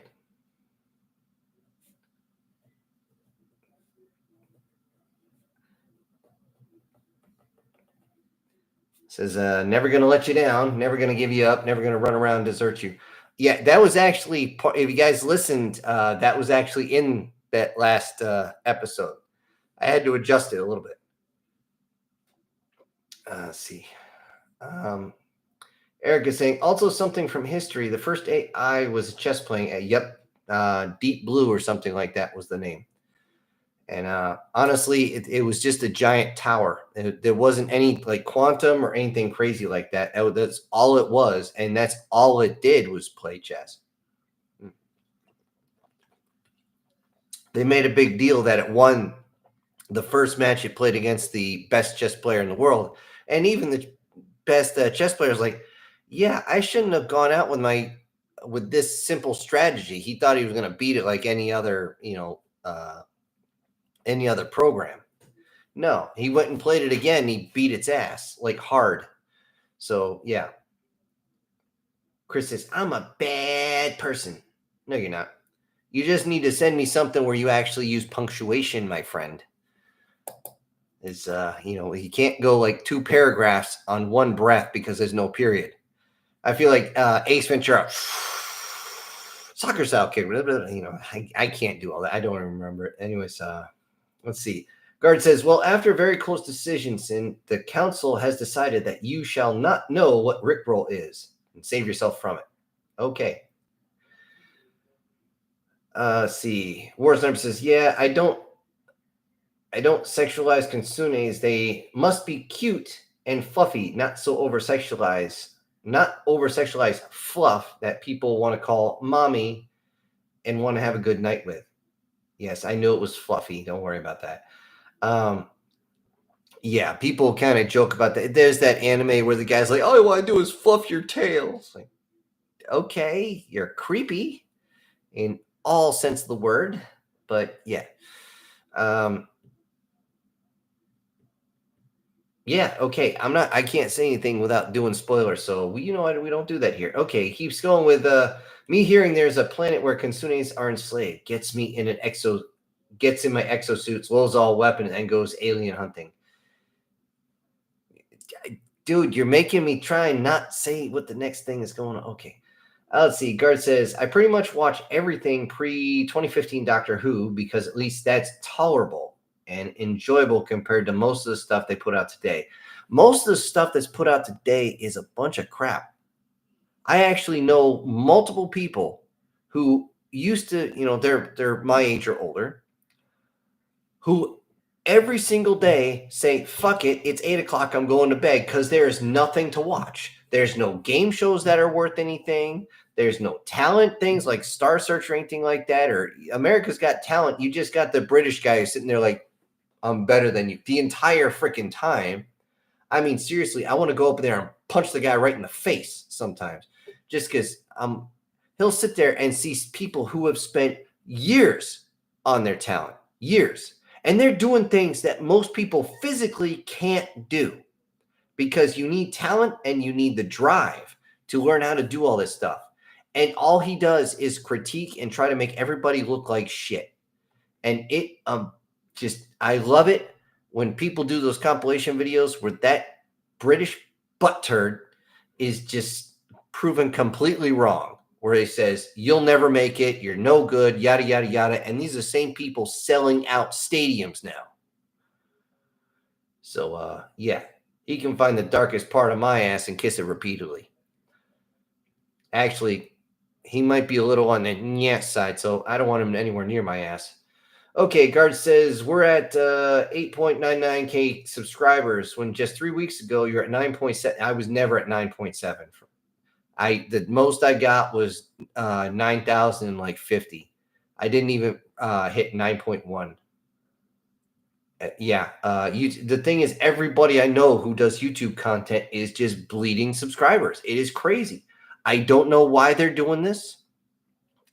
Says, never going to let you down, never going to give you up, never going to run around and desert you. Yeah, that was actually, if you guys listened, that was actually in that last episode. I had to adjust it a little bit. Let's see. Eric is saying, also something from history. The first AI was chess playing at, Deep Blue or something like that was the name. And honestly, it was just a giant tower. There wasn't any like quantum or anything crazy like that. That's all it was. And that's all it did was play chess. They made a big deal that it won the first match it played against the best chess player in the world. And even the best chess players like, yeah, I shouldn't have gone out with this simple strategy. He thought he was going to beat it like any other, any other program. No, he went and played it again. He beat its ass like hard. So yeah. Chris says, I'm a bad person. No, you're not. You just need to send me something where you actually use punctuation, my friend. Is you can't go like 2 paragraphs on one breath because there's no period. I feel like Ace Ventura, soccer style kick. I can't do all that. I don't remember it. Anyways, let's see. Guard says, well, after very close decisions, and the council has decided that you shall not know what Rickroll is and save yourself from it. Okay. See. War Sniper says, yeah, I don't sexualize Kitsunes. They must be cute and fluffy, not over sexualized fluff that people want to call mommy and want to have a good night with. Yes, I knew it was fluffy. Don't worry about that. Yeah, people kind of joke about that. There's that anime where the guy's like, all I want to do is fluff your tail. It's like, okay, you're creepy in all sense of the word, but yeah. Yeah, okay. I can't say anything without doing spoilers. So we don't do that here. Okay, keeps going with me hearing there's a planet where Konsunes are enslaved, gets in my exosuits, loads all weapons, and goes alien hunting. Dude, you're making me try and not say what the next thing is going on. Okay. Let's see. Guard says, I pretty much watch everything pre 2015 Doctor Who because at least that's tolerable and enjoyable compared to most of the stuff they put out today. Most of the stuff that's put out today is a bunch of crap. I actually know multiple people who used to, they're my age or older, who every single day say, fuck it, it's 8 o'clock, I'm going to bed, because there's nothing to watch. There's no game shows that are worth anything. There's no talent things like Star Search or anything like that, or America's Got Talent. You just got the British guy who's sitting there like, I'm better than you the entire freaking time. I mean, seriously, I want to go up there and punch the guy right in the face sometimes, just because he'll sit there and see people who have spent years on their talent, years. And they're doing things that most people physically can't do because you need talent and you need the drive to learn how to do all this stuff. And all he does is critique and try to make everybody look like shit. And it I love it when people do those compilation videos where that British butt turd is just proven completely wrong, where he says, you'll never make it, you're no good, yada, yada, yada. And these are the same people selling out stadiums now. So, yeah, he can find the darkest part of my ass and kiss it repeatedly. Actually, he might be a little on the nyeh side, so I don't want him anywhere near my ass. Okay, Guard says we're at 8.99K subscribers when just 3 weeks ago you're at 9.7. I was never at 9.7. The most I got was 9,050. I didn't even hit 9.1. The thing is, everybody I know who does YouTube content is just bleeding subscribers. It is crazy. I don't know why they're doing this.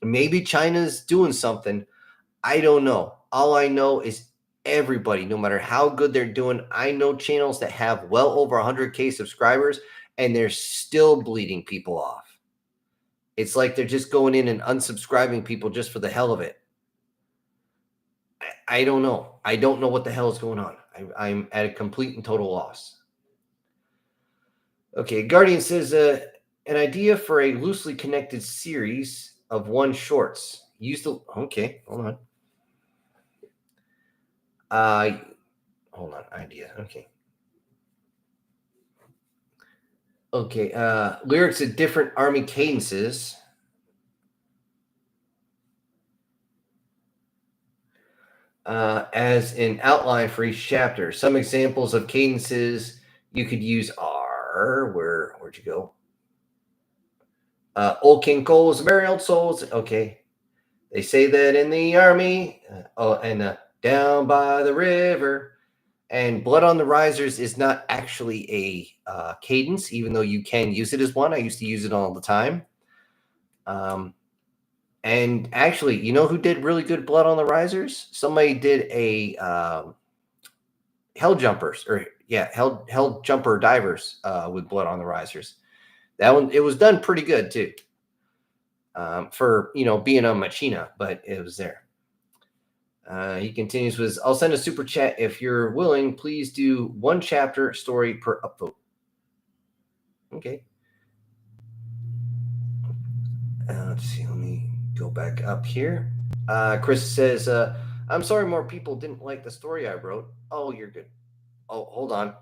Maybe China's doing something. I don't know. All I know is everybody, no matter how good they're doing, I know channels that have well over 100K subscribers and they're still bleeding people off. It's like they're just going in and unsubscribing people just for the hell of it. I don't know. I don't know what the hell is going on. I'm at a complete and total loss. Okay, Guardian says an idea for a loosely connected series of one shorts. Okay, hold on. Hold on, idea. Okay, lyrics at different army cadences. As an outline for each chapter. Some examples of cadences you could use are where'd you go? Old King Cole was a very old soul. Okay. They say that in the army. Down by the river. And Blood on the Risers is not actually a cadence, even though you can use it as one. I used to use it all the time. And actually, you know who did really good Blood on the Risers? Somebody did a Hell Jumpers, Hell Jumper Divers with Blood on the Risers. That one, it was done pretty good too. For being a machina, but it was there. He continues with, I'll send a super chat if you're willing. Please do one chapter story per upvote. Okay. Let's see. Let me go back up here. Chris says, I'm sorry more people didn't like the story I wrote. Oh, you're good. Oh, hold on.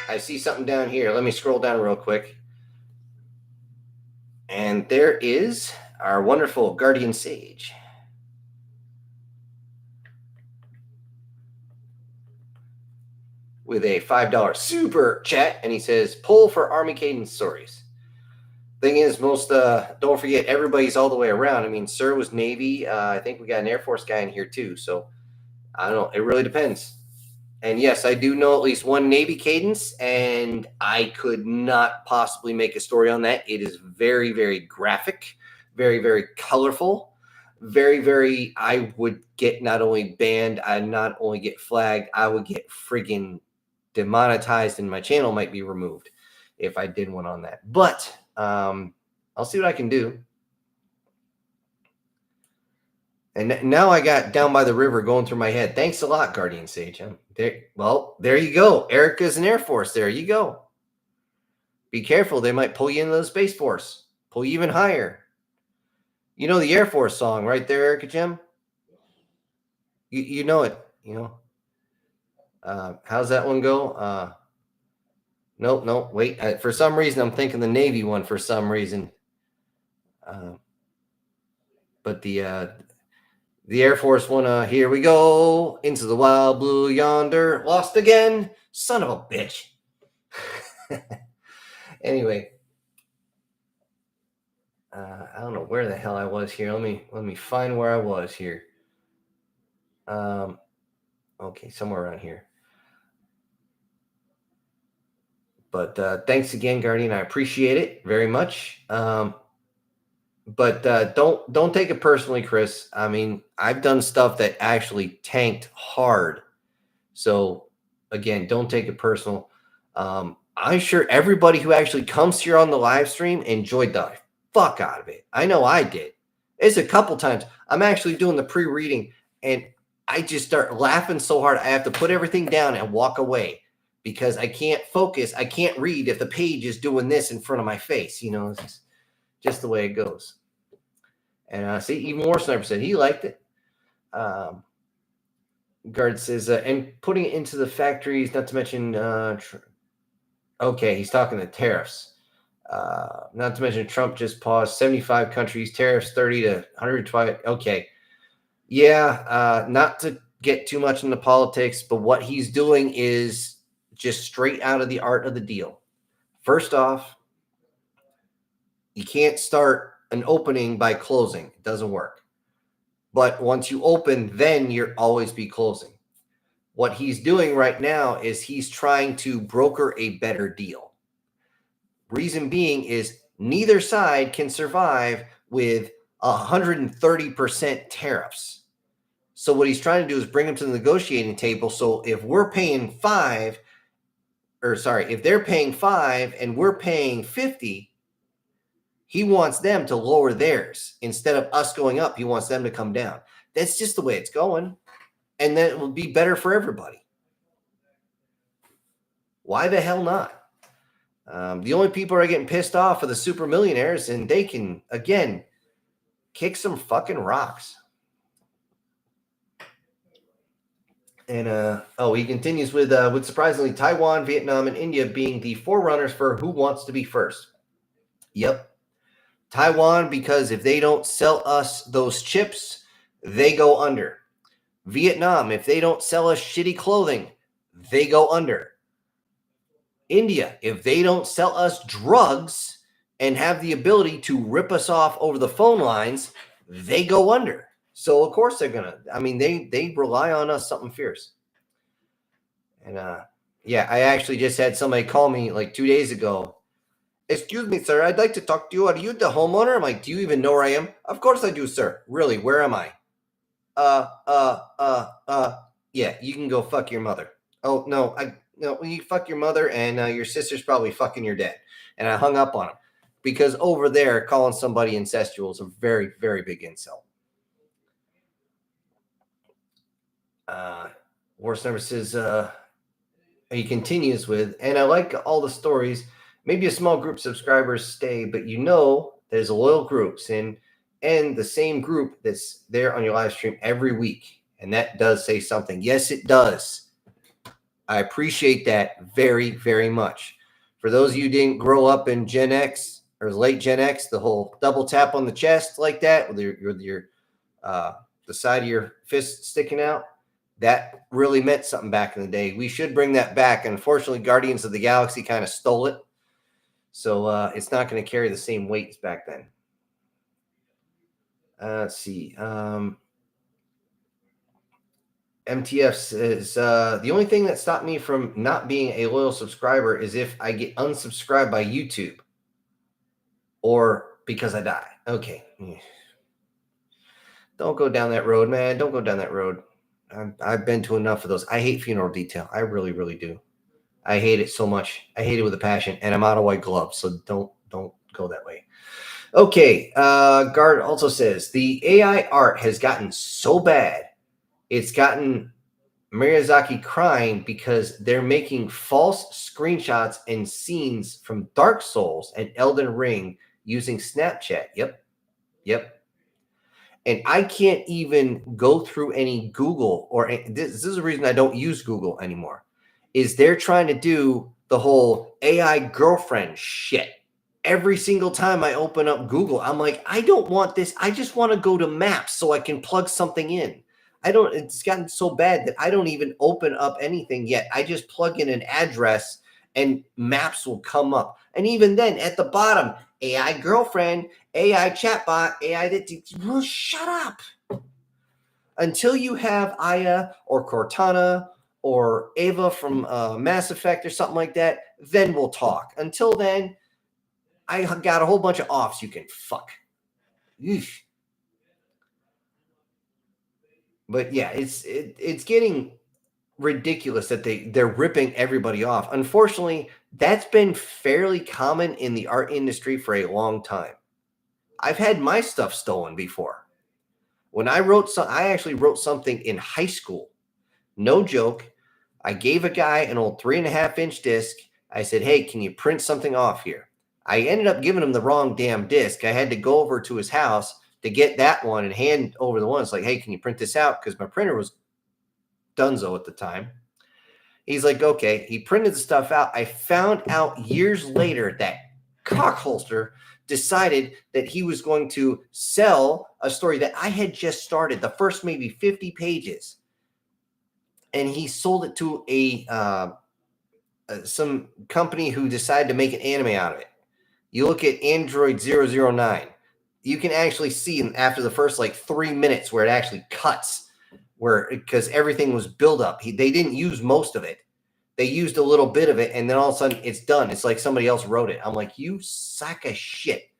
I see something down here. Let me scroll down real quick. And there is our wonderful Guardian Sage. With a $5 super chat. And he says, poll for Army Cadence stories. Thing is, don't forget, everybody's all the way around. I mean, Sir was Navy. I think we got an Air Force guy in here too. So I don't know. It really depends. And yes, I do know at least one Navy cadence, and I could not possibly make a story on that. It is very, very graphic, very, very colorful, very, very, I would get not only banned, I'd not only get flagged, I would get friggin' demonetized and my channel might be removed if I did one on that. But I'll see what I can do. And now I got Down by the River going through my head. Thanks a lot, Guardian Sage. There you go. Erica's an Air Force. There you go. Be careful. They might pull you into the Space Force. Pull you even higher. You know the Air Force song right there, Erica Jim? You know it. How's that one go? Nope. Wait. For some reason, I'm thinking the Navy one for some reason. But the Air Force one, here we go. Into the wild blue yonder. Lost again. Son of a bitch. Anyway. I don't know where the hell I was here. Let me find where I was here. Okay, somewhere around here. But thanks again, Guardian. I appreciate it very much. But don't take it personally, Chris. I mean, I've done stuff that actually tanked hard. So again, don't take it personal. I'm sure everybody who actually comes here on the live stream enjoyed the fuck out of it. I know I did. It's a couple times. I'm actually doing the pre-reading and I just start laughing so hard I have to put everything down and walk away because I can't focus. I can't read if the page is doing this in front of my face. It's just the way it goes. And see, even more Sniper said he liked it. Guard says, and putting it into the factories, not to mention, okay, he's talking the tariffs. Not to mention Trump just paused 75 countries, tariffs 30 to 120. Okay. Yeah. Not to get too much into politics, but what he's doing is just straight out of the art of the deal. First off, you can't start an opening by closing. It doesn't work. But once you open, then you'll always be closing. What he's doing right now is he's trying to broker a better deal. Reason being is neither side can survive with 130% tariffs. So what he's trying to do is bring them to the negotiating table. So if we're paying if they're paying 5 and we're paying 50, he wants them to lower theirs. Instead of us going up, he wants them to come down. That's just the way it's going. And then it will be better for everybody. Why the hell not? The only people who are getting pissed off are the super millionaires, and they can, again, kick some fucking rocks. And he continues with surprisingly Taiwan, Vietnam, and India being the forerunners for who wants to be first. Yep. Taiwan, because if they don't sell us those chips, they go under. Vietnam, if they don't sell us shitty clothing, they go under. India, if they don't sell us drugs and have the ability to rip us off over the phone lines, they go under. So, of course, they're going to. I mean, they rely on us something fierce. And, I actually just had somebody call me like 2 days ago. Excuse me, sir, I'd like to talk to you. Are you the homeowner? I'm like, do you even know where I am? Of course I do, sir. Really, where am I? Yeah, you can go fuck your mother. Oh, no, you fuck your mother and your sister's probably fucking your dad. And I hung up on him because over there, calling somebody incestual is a very, very big insult. Worst number says, he continues with, and I like all the stories. Maybe a small group of subscribers stay, but there's loyal groups and the same group that's there on your live stream every week. And that does say something. Yes, it does. I appreciate that very, very much. For those of you who didn't grow up in Gen X or late Gen X, the whole double tap on the chest like that with your the side of your fist sticking out, that really meant something back in the day. We should bring that back. Unfortunately, Guardians of the Galaxy kind of stole it. So it's not going to carry the same weight as back then. Let's see. MTF says, the only thing that stopped me from not being a loyal subscriber is if I get unsubscribed by YouTube or because I die. Okay. Don't go down that road, man. Don't go down that road. I've been to enough of those. I hate funeral detail. I really, really do. I hate it so much. I hate it with a passion, and I'm out of white gloves, so don't go that way. Okay, Guard also says the AI art has gotten so bad, it's gotten Miyazaki crying because they're making false screenshots and scenes from Dark Souls and Elden Ring using Snapchat. Yep. And I can't even go through any Google or this is the reason I don't use Google anymore. Is they're trying to do the whole AI girlfriend shit. Every single time I open up Google, I'm like, I don't want this. I just want to go to Maps so I can plug something in. It's gotten so bad that I don't even open up anything yet. I just plug in an address and Maps will come up. And even then, at the bottom, AI girlfriend, AI chatbot, AI that, shut up. Until you have Aya or Cortana or Ava from Mass Effect or something like that, then we'll talk. Until then, I got a whole bunch of offs you can fuck. Eesh. But yeah, it's getting ridiculous that they're ripping everybody off. Unfortunately, that's been fairly common in the art industry for a long time. I've had my stuff stolen before. When I actually wrote something in high school. No joke. I gave a guy an old 3.5-inch disc. I said, hey, can you print something off here? I ended up giving him the wrong damn disc. I had to go over to his house to get that one and hand over the one. It's like, hey, can you print this out? Because my printer was Dunzo at the time. He's like, okay. He printed the stuff out. I found out years later that cockholster decided that he was going to sell a story that I had just started, the first maybe 50 pages. And he sold it to some company who decided to make an anime out of it. You look at Android 009, you can actually see after the first like 3 minutes where it actually cuts, because everything was built up. They didn't use most of it. They used a little bit of it, and then all of a sudden it's done. It's like somebody else wrote it. I'm like, you sack of shit.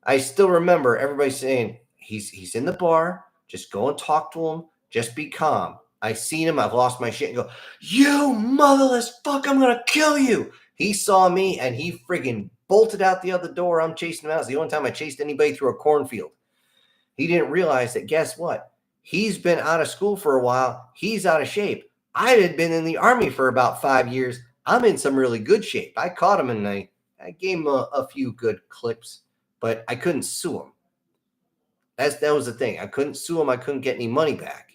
I still remember everybody saying, he's in the bar. Just go and talk to him. Just be calm. I seen him. I've lost my shit and go, you motherless fuck, I'm going to kill you. He saw me and he friggin' bolted out the other door. I'm chasing him out. It's the only time I chased anybody through a cornfield. He didn't realize that, guess what? He's been out of school for a while. He's out of shape. I had been in the Army for about 5 years. I'm in some really good shape. I caught him and I gave him a few good clips, but I couldn't sue him. That was the thing. I couldn't sue him. I couldn't get any money back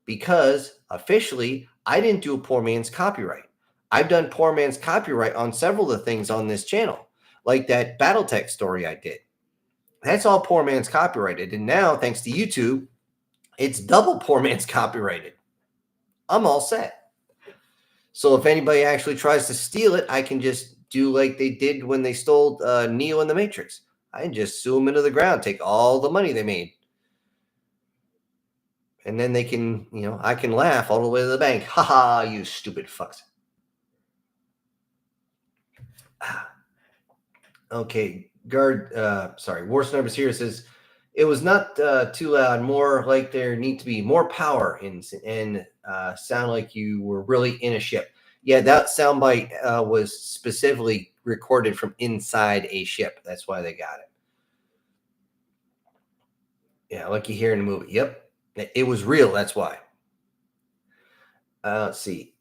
because officially I didn't do a poor man's copyright. I've done poor man's copyright on several of the things on this channel, like that Battletech story I did. That's all poor man's copyrighted. And now, thanks to YouTube, it's double poor man's copyrighted. I'm all set. So if anybody actually tries to steal it, I can just do like they did when they stole Neo in the Matrix. I can just sue them into the ground, take all the money they made. And then they can, I can laugh all the way to the bank. Ha ha, you stupid fucks. Okay, War Snipers here says, it was not too loud, more like there need to be more power and sound like you were really in a ship. Yeah, that soundbite was specifically recorded from inside a ship. That's why they got it. Yeah, like you hear in the movie. Yep. It was real. That's why. Let's see.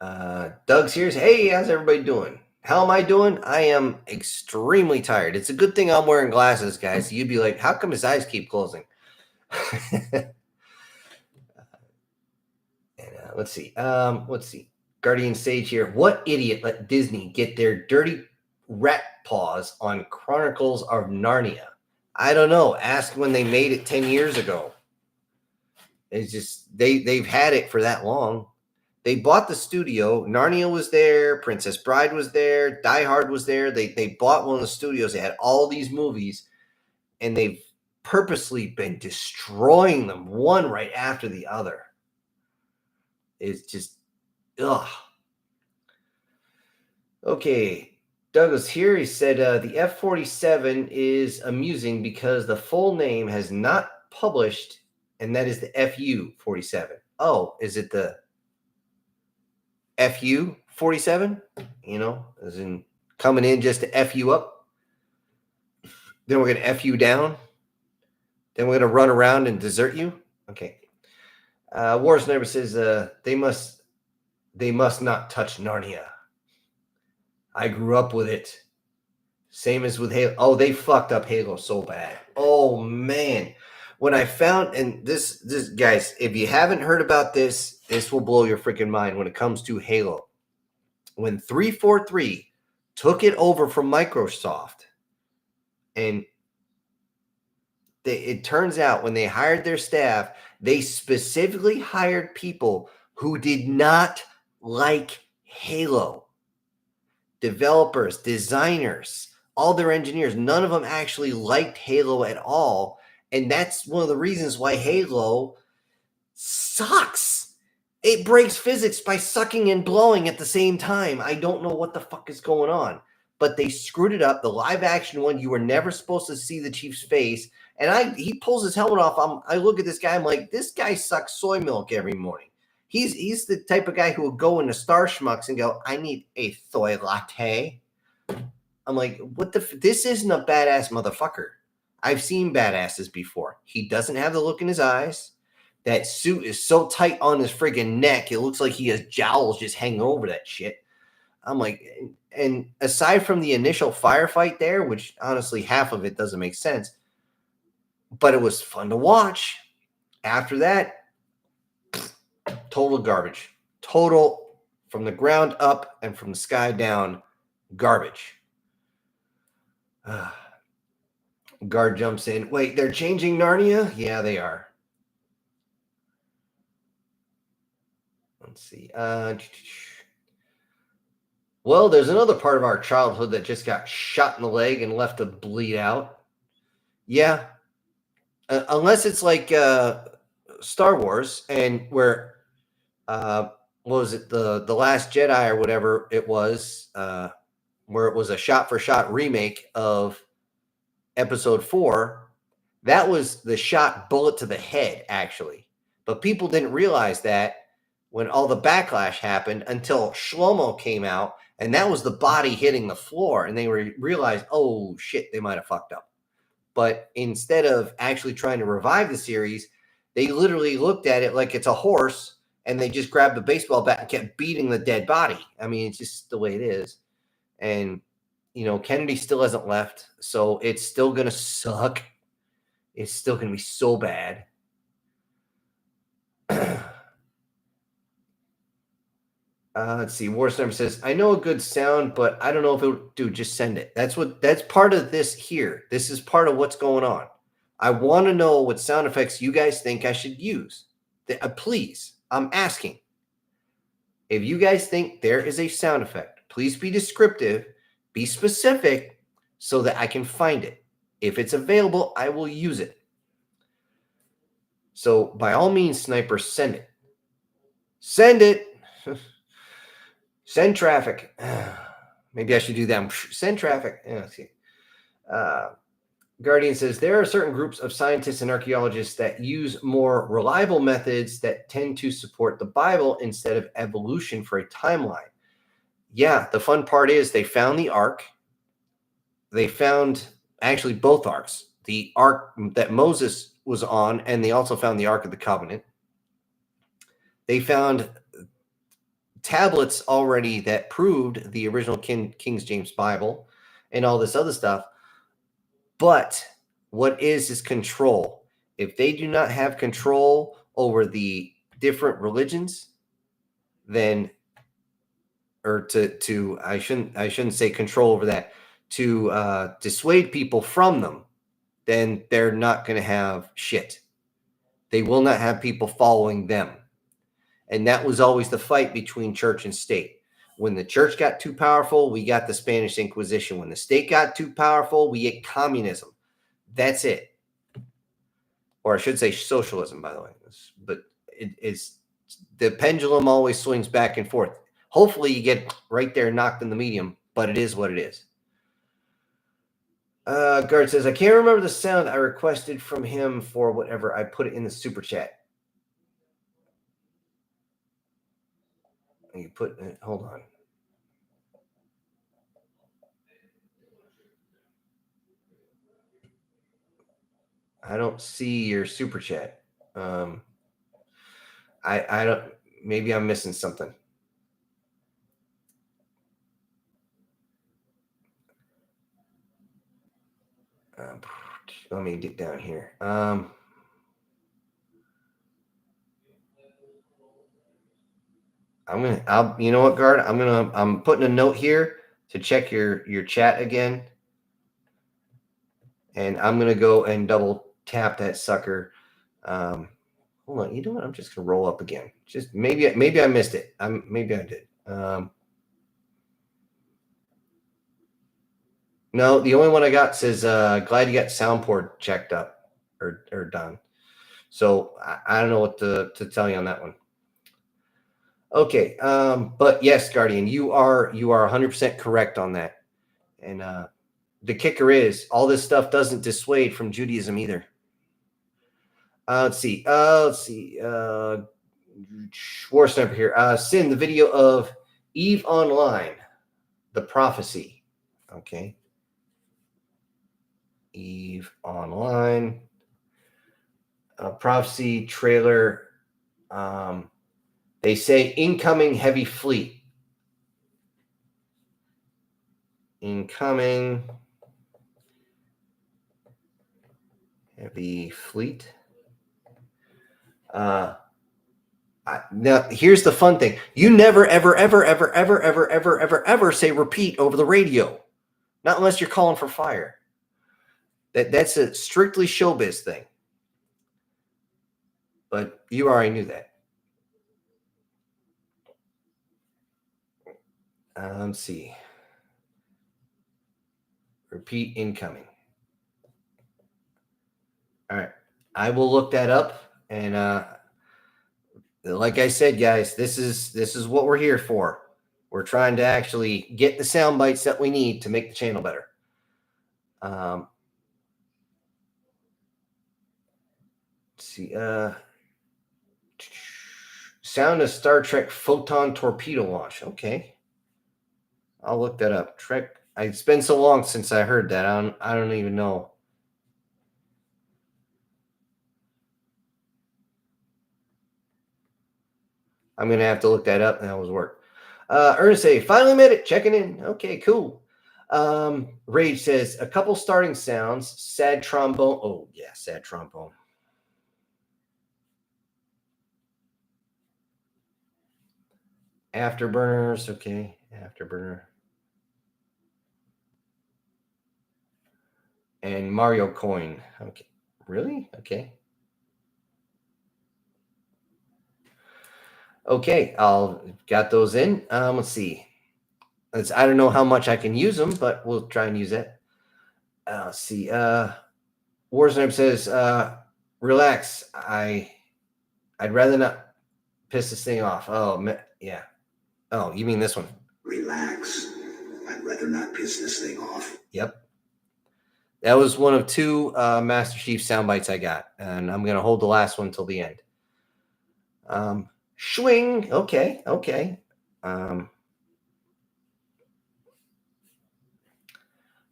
Doug's here. Hey, how's everybody doing? How am I doing? I am extremely tired. It's a good thing I'm wearing glasses, guys. You'd be like, how come his eyes keep closing? Let's see. Guardian Sage here. What idiot let Disney get their dirty rat paws on Chronicles of Narnia? I don't know. Ask when they made it 10 years ago. It's just they've had it for that long. They bought the studio. Narnia was there. Princess Bride was there. Die Hard was there. They bought one of the studios. They had all these movies, and they've purposely been destroying them one right after the other. It's just, ugh. Okay, Douglas here. He said the F-47 is amusing because the full name has not published, and that is the FU-47. Oh, is it the FU AK-47, as in coming in just to F you up. Then we're going to F you down. Then we're going to run around and desert you. Okay. War Sniper says they must not touch Narnia. I grew up with it. Same as with Halo. Oh, they fucked up Halo so bad. Oh, man. When I found, and this guys, if you haven't heard about this will blow your freaking mind when it comes to Halo. When 343 took it over from Microsoft, and it turns out when they hired their staff, they specifically hired people who did not like Halo. Developers, designers, all their engineers, none of them actually liked Halo at all. And that's one of the reasons why Halo sucks. It breaks physics by sucking and blowing at the same time. I don't know what the fuck is going on. But they screwed it up. The live action one, you were never supposed to see the Chief's face. And he pulls his helmet off. I look at this guy. I'm like, this guy sucks soy milk every morning. He's the type of guy who will go into Star Schmucks and go, I need a soy latte. I'm like, what the? This isn't a badass motherfucker. I've seen badasses before. He doesn't have the look in his eyes. That suit is so tight on his friggin' neck. It looks like he has jowls just hanging over that shit. I'm like, and aside from the initial firefight there, which honestly half of it doesn't make sense, but it was fun to watch. After that, total garbage. Total from the ground up and from the sky down, garbage. Guard jumps in. Wait, they're changing Narnia? Yeah, they are. Let's see. Well, there's another part of our childhood that just got shot in the leg and left to bleed out. Yeah. Unless it's like Star Wars and where, what was it, the Last Jedi or whatever it was, where it was a shot-for-shot remake of Episode 4. That was the shot bullet to the head, actually. But people didn't realize that when all the backlash happened until Shlomo came out, and that was the body hitting the floor, and they realized, oh, shit, they might have fucked up. But instead of actually trying to revive the series, they literally looked at it like it's a horse, and they just grabbed the baseball bat and kept beating the dead body. I mean, it's just the way it is. And, Kennedy still hasn't left, so it's still going to suck. It's still going to be so bad. Let's see. War Sniper says, I know a good sound, but I don't know if it would do. Just send it. That's part of this here. This is part of what's going on. I want to know what sound effects you guys think I should use. Please, I'm asking. If you guys think there is a sound effect, please be descriptive, be specific so that I can find it. If it's available, I will use it. So by all means, Sniper, send it. Send it. Send traffic. Maybe I should do that. Send traffic. Yeah, let's see. Guardian says, there are certain groups of scientists and archaeologists that use more reliable methods that tend to support the Bible instead of evolution for a timeline. Yeah, the fun part is they found the ark. They found actually both arks. The ark that Moses was on, and they also found the Ark of the Covenant. They found tablets already that proved the original King James Bible and all this other stuff. But what is control? If they do not have control over the different religions, then, or I shouldn't say control over that, to dissuade people from them, then they're not going to have shit. They will not have people following them. And that was always the fight between church and state. When the church got too powerful, we got the Spanish Inquisition. When the state got too powerful, we get communism. That's it. Or I should say socialism, by the way. But it's the pendulum always swings back and forth. Hopefully you get right there knocked in the medium, but it is what it is. Guard says, I can't remember the sound I requested from him for whatever. I put it in the super chat. You put, hold on. I don't see your super chat. I don't. Maybe I'm missing something. Let me get down here. You know what, Guard? I'm putting a note here to check your chat again, and I'm gonna go and double tap that sucker. Hold on. You know what? I'm just gonna roll up again. Just maybe I missed it. Maybe I did. No, the only one I got says glad you got sound port checked up or done. So I don't know what to tell you on that one. Okay, but yes, Guardian, you are 100% correct on that. And the kicker is all this stuff doesn't dissuade from Judaism either. Let's see. War Sniper here. Sin, the video of Eve Online, the prophecy. Okay. Eve Online, prophecy trailer. They say incoming heavy fleet. Incoming heavy fleet. Now here's the fun thing. You never, ever say repeat over the radio. Not unless you're calling for fire. That's a strictly showbiz thing. But you already knew that. Let's see. Repeat incoming. All right. I will look that up. And like I said, guys, this is what we're here for. We're trying to actually get the sound bites that we need to make the channel better. Let's see. Sound of Star Trek photon torpedo launch. Okay. I'll look that up. Trek. It's been so long since I heard that. I don't even know. I'm going to have to look that up, and that was work. Ernest A, finally made it. Checking in. Okay, cool. Rage says, a couple starting sounds. Sad trombone. Oh, yeah, sad trombone. Afterburners. Okay, afterburner. And Mario Coin. Okay, really? Okay. Okay, I'll got those in. Let's see. I don't know how much I can use them, but we'll try and use it. Let's see. Warsnipe says, relax. I'd rather not piss this thing off. Oh, yeah. Oh, you mean this one? Relax. I'd rather not piss this thing off. Yep. That was one of two Master Chief sound bites I got, and I'm going to hold the last one till the end. Swing. Okay.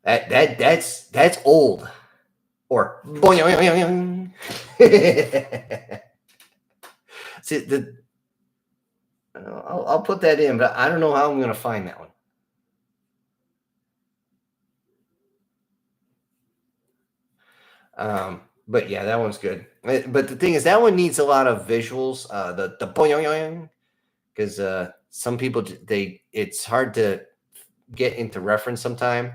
That's old. Or boing. See, I'll put that in, but I don't know how I'm going to find that one. But yeah, that one's good. But the thing is, that one needs a lot of visuals. The boing, because some people it's hard to get into reference sometime.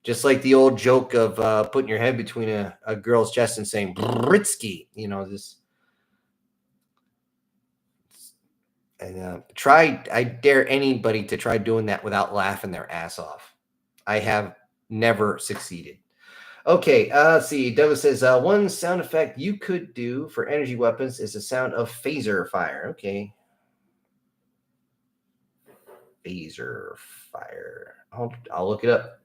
Just like the old joke of putting your head between a girl's chest and saying Britsky, this. And I dare anybody to try doing that without laughing their ass off. I have never succeeded. Okay, let's see. Douglas says, one sound effect you could do for energy weapons is the sound of phaser fire. Okay. Phaser fire. I'll look it up.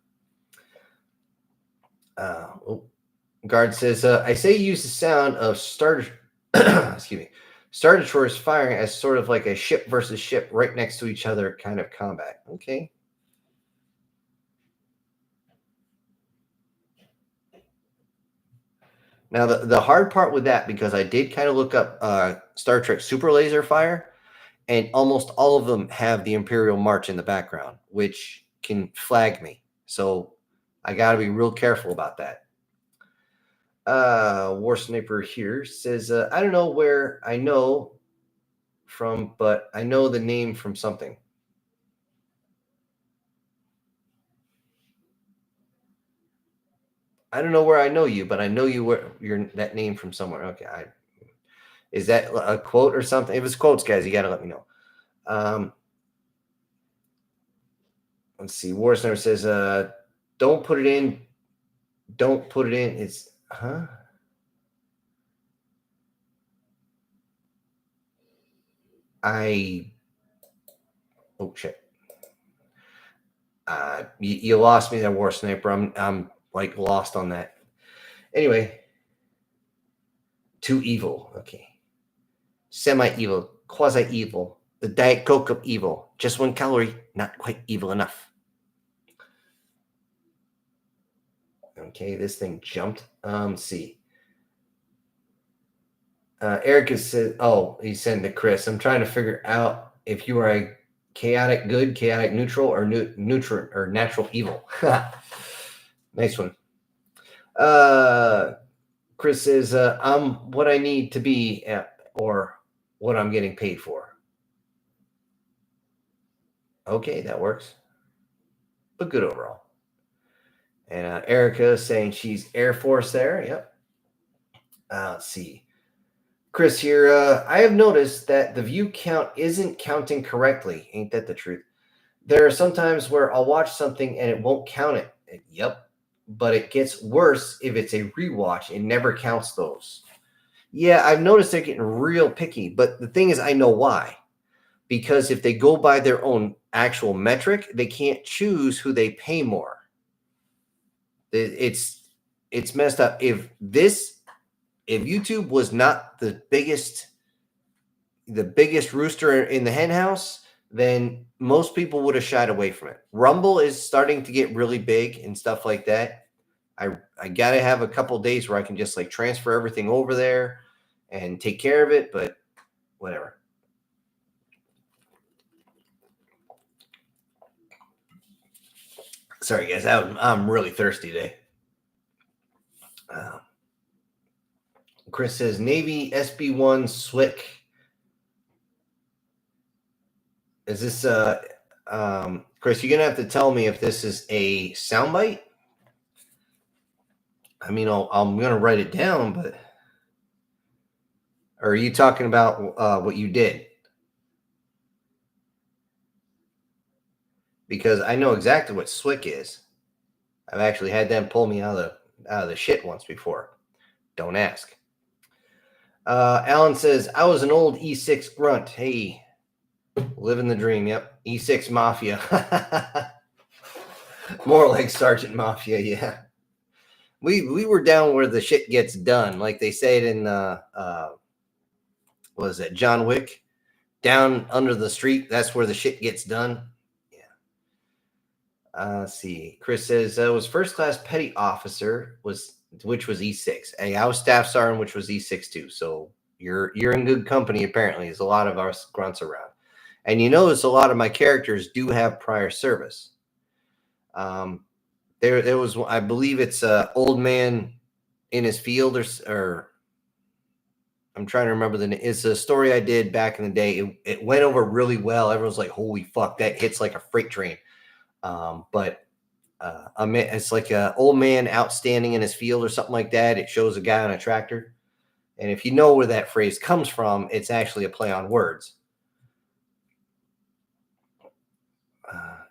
Guard says, I say use the sound of Star Destroyers firing as sort of like a ship versus ship right next to each other kind of combat. Okay. Now, the hard part with that, because I did kind of look up Star Trek Super Laser Fire, and almost all of them have the Imperial March in the background, which can flag me. So I got to be real careful about that. War Sniper here says, I don't know where I know from, but I know the name from something. I don't know where I know you, but I know you where you're that name from somewhere. Okay, is that a quote or something? If it's quotes, guys, you got to let me know. Let's see. War Sniper says, don't put it in. Don't put it in. It's oh shit. You lost me there, War Sniper. I'm like lost on that. Anyway, too evil. Okay. Semi-evil, quasi-evil, the Diet Coke of evil. Just 1 calorie, not quite evil enough. Okay, this thing jumped. Let's see. Erica said, oh, he sent to Chris. I'm trying to figure out if you are a chaotic good, chaotic neutral, or neutral or natural evil. Nice one. Chris says, I'm what I need to be or what I'm getting paid for. Okay, that works. But good overall. And Erica saying she's Air Force there. Yep. Let's see. Chris here, I have noticed that the view count isn't counting correctly. Ain't that the truth? There are some times where I'll watch something and it won't count it. Yep. But it gets worse if it's a rewatch. It never counts those. Yeah, I've noticed they're getting real picky. But the thing is, I know why. Because if they go by their own actual metric, they can't choose who they pay more. It's messed up. If YouTube was not the biggest rooster in the hen house, then most people would have shied away from it. Rumble is starting to get really big and stuff like that. I gotta have a couple days where I can just like transfer everything over there and take care of it, but whatever. Sorry guys, I'm really thirsty today. Chris says Navy SB1 Swick. Is this Chris, you're gonna have to tell me if this is a soundbite. I mean, I'm gonna write it down, but or are you talking about what you did? Because I know exactly what Swick is. I've actually had them pull me out of the shit once before. Don't ask. Alan says, I was an old E6 grunt. Hey, living the dream. Yep. E6 Mafia. More like Sergeant Mafia, yeah. We were down where the shit gets done. Like they say it in what is that, John Wick? Down under the street, that's where the shit gets done. Yeah. Let's see. Chris says was first class petty officer, which was E6. Hey, I was staff sergeant, which was E6 too. So you're in good company. Apparently, there's a lot of our grunts around, and you notice a lot of my characters do have prior service. There was, I believe it's old man in his field, or I'm trying to remember the name. It's a story I did back in the day. It went over really well. Everyone's like, "Holy fuck, that hits like a freight train." But it's like an old man outstanding in his field or something like that. It shows a guy on a tractor. And if you know where that phrase comes from, it's actually a play on words.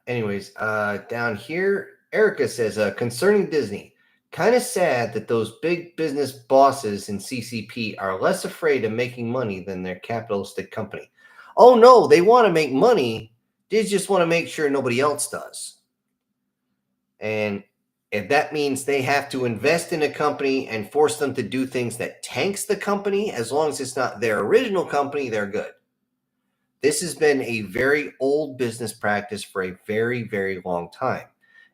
Anyways, down here, Erica says, concerning Disney, kind of sad that those big business bosses in CCP are less afraid of making money than their capitalistic company. Oh, no, they want to make money. They just want to make sure nobody else does. And if that means they have to invest in a company and force them to do things that tanks the company, as long as it's not their original company, they're good. This has been a very old business practice for a very, very long time.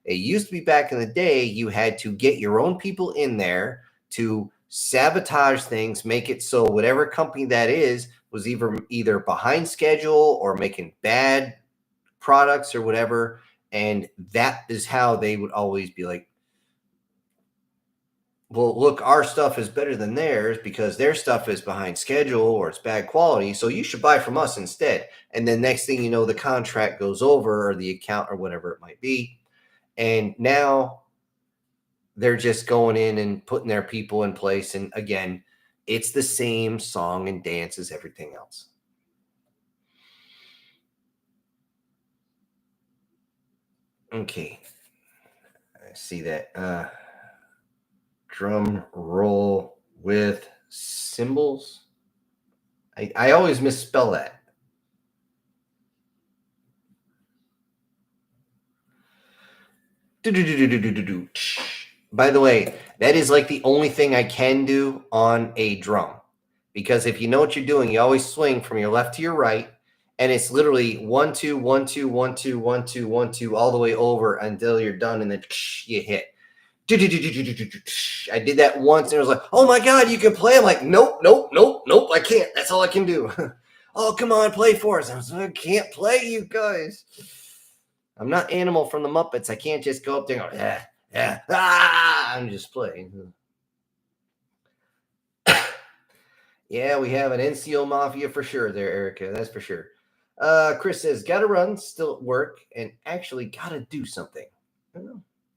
It used to be back in the day, you had to get your own people in there to sabotage things, make it so whatever company that is was either behind schedule or making bad products or whatever. And that is how they would always be like, well, look, our stuff is better than theirs because their stuff is behind schedule or it's bad quality. So you should buy from us instead. And then next thing you know, the contract goes over or the account or whatever it might be. And now they're just going in and putting their people in place. And again, it's the same song and dance as everything else. Okay. I see that. Drum roll with cymbals. I always misspell that. By the way, that is like the only thing I can do on a drum. Because if you know what you're doing, you always swing from your left to your right. And it's literally 1, 2, 1, 2, 1, 2, 1, 2, 1, 2, all the way over until you're done. And then you hit. I did that once and it was like, oh my God, you can play. I'm like, nope, I can't. That's all I can do. Oh, come on, play for us. I was like, I can't play, you guys. I'm not Animal from the Muppets. I can't just go up there and go, I'm just playing. Yeah, we have an NCO Mafia for sure there, Erica. That's for sure. Chris says, gotta run, still at work, and actually gotta do something.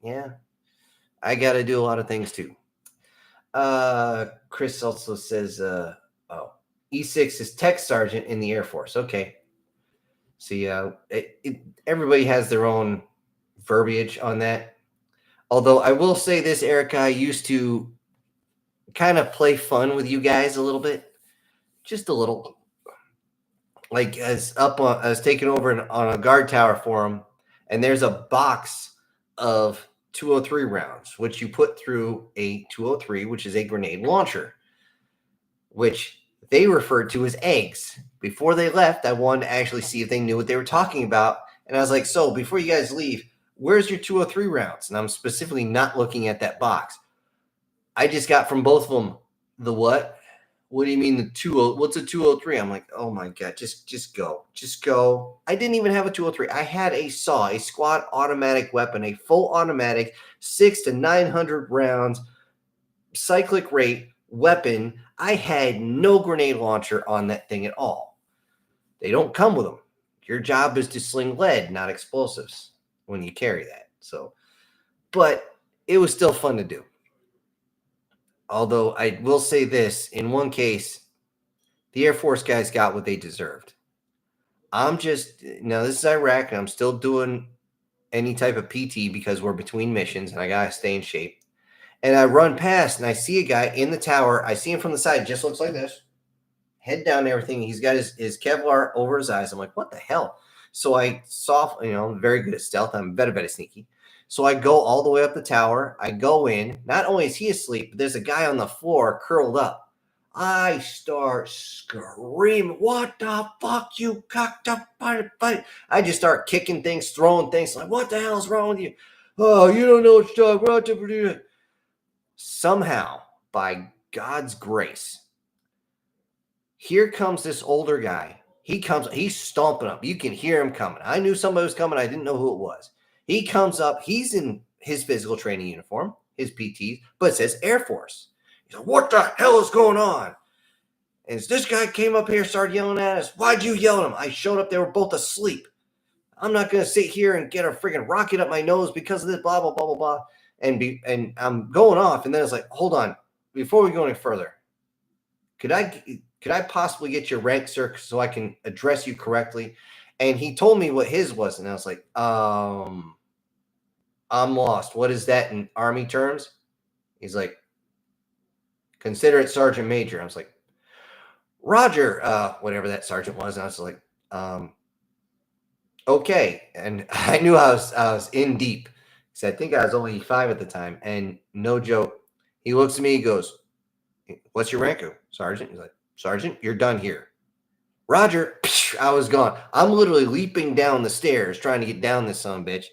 Yeah. I got to do a lot of things too. Chris also says, E6 is tech sergeant in the Air Force. Okay. See, everybody has their own verbiage on that. Although I will say this, Erica, I used to kind of play fun with you guys a little bit, just a little. Like I was taking over on a guard tower for them, and there's a box of 203 rounds, which you put through a 203, which is a grenade launcher, which they referred to as eggs. Before they left, I wanted to actually see if they knew what they were talking about. And I was like, so before you guys leave, where's your 203 rounds? And I'm specifically not looking at that box. I just got from both of them the what? What do you mean the 20? What's a 203? I'm like, oh my God, just go. I didn't even have a 203. I had a SAW, a squad automatic weapon, a full automatic 600 to 900 rounds, cyclic rate weapon. I had no grenade launcher on that thing at all. They don't come with them. Your job is to sling lead, not explosives when you carry that. So, but it was still fun to do. Although I will say this, in one case, the Air Force guys got what they deserved. Now this is Iraq, and I'm still doing any type of PT because we're between missions, and I got to stay in shape. And I run past, and I see a guy in the tower. I see him from the side, just looks like this. Head down and everything. He's got his Kevlar over his eyes. I'm like, what the hell? So I saw, I'm very good at stealth. I'm very sneaky. So I go all the way up the tower. I go in. Not only is he asleep, but there's a guy on the floor curled up. I start screaming, what the fuck, you cocked up? I just start kicking things, throwing things. Like, what the hell is wrong with you? Oh, you don't know what you're talking about. Somehow, by God's grace, here comes this older guy. He's stomping up. You can hear him coming. I knew somebody was coming. I didn't know who it was. He comes up. He's in his physical training uniform, his PTs, but it says Air Force. He's like, what the hell is going on? And this guy came up here, started yelling at us. Why'd you yell at him? I showed up. They were both asleep. I'm not going to sit here and get a freaking rocket up my nose because of this, blah, blah, blah, blah, blah. And I'm going off. And then it's like, hold on. Before we go any further, could I possibly get your rank, sir, so I can address you correctly? And he told me what his was. And I was like, I'm lost. What is that in Army terms? He's like, consider it Sergeant Major. I was like, Roger, whatever that sergeant was. And I was like, okay. And I knew I was in deep. So I think I was only 5 at the time. And no joke, he looks at me, he goes, what's your rank, Sergeant? He's like, Sergeant, you're done here. Roger, I was gone. I'm literally leaping down the stairs trying to get down this son of a bitch.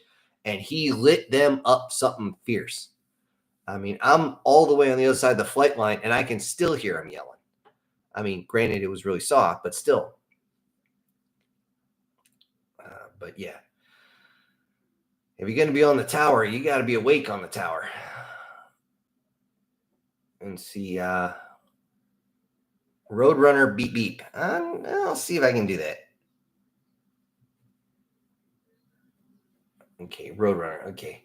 And he lit them up something fierce. I mean, I'm all the way on the other side of the flight line, and I can still hear him yelling. I mean, granted, it was really soft, but still. But yeah. If you're going to be on the tower, you got to be awake on the tower. And see, Roadrunner beep beep. I'll see if I can do that. Okay, Roadrunner. Okay.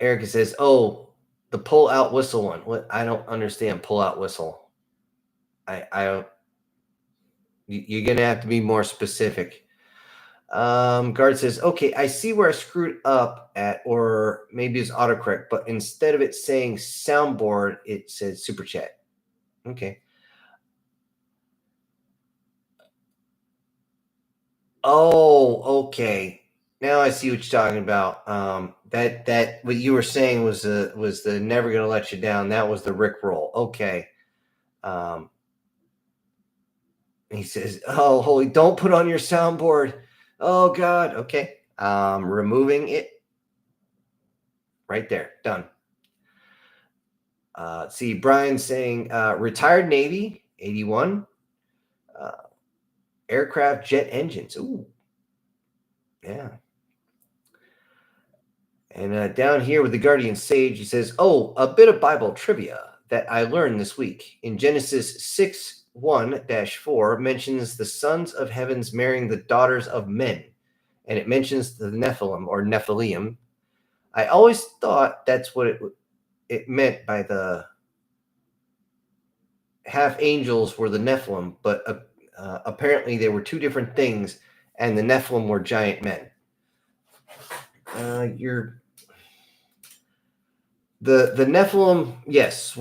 Erica says, "Oh, the pull out whistle one. What? I don't understand pull out whistle. I don't. You're gonna have to be more specific." Guard says, "Okay, I see where I screwed up at, or maybe it's autocorrect, but instead of it saying soundboard, it says super chat." Okay. Oh, okay. Now I see what you're talking about. That what you were saying was the never gonna let you down. That was the Rick roll. Okay. He says, "Oh, holy! Don't put on your soundboard." Oh God. Okay. Removing it. Right there. Done. See, Brian saying retired Navy 81. Aircraft jet engines. Ooh. Yeah. And down here with the Guardian Sage, he says, "Oh, a bit of Bible trivia that I learned this week. In Genesis 6:1-4 mentions the sons of heavens marrying the daughters of men, and it mentions the Nephilim or Nephilim. I always thought that's what it meant by the half angels were the Nephilim, but apparently they were two different things, and the Nephilim were giant men." The Nephilim, yes,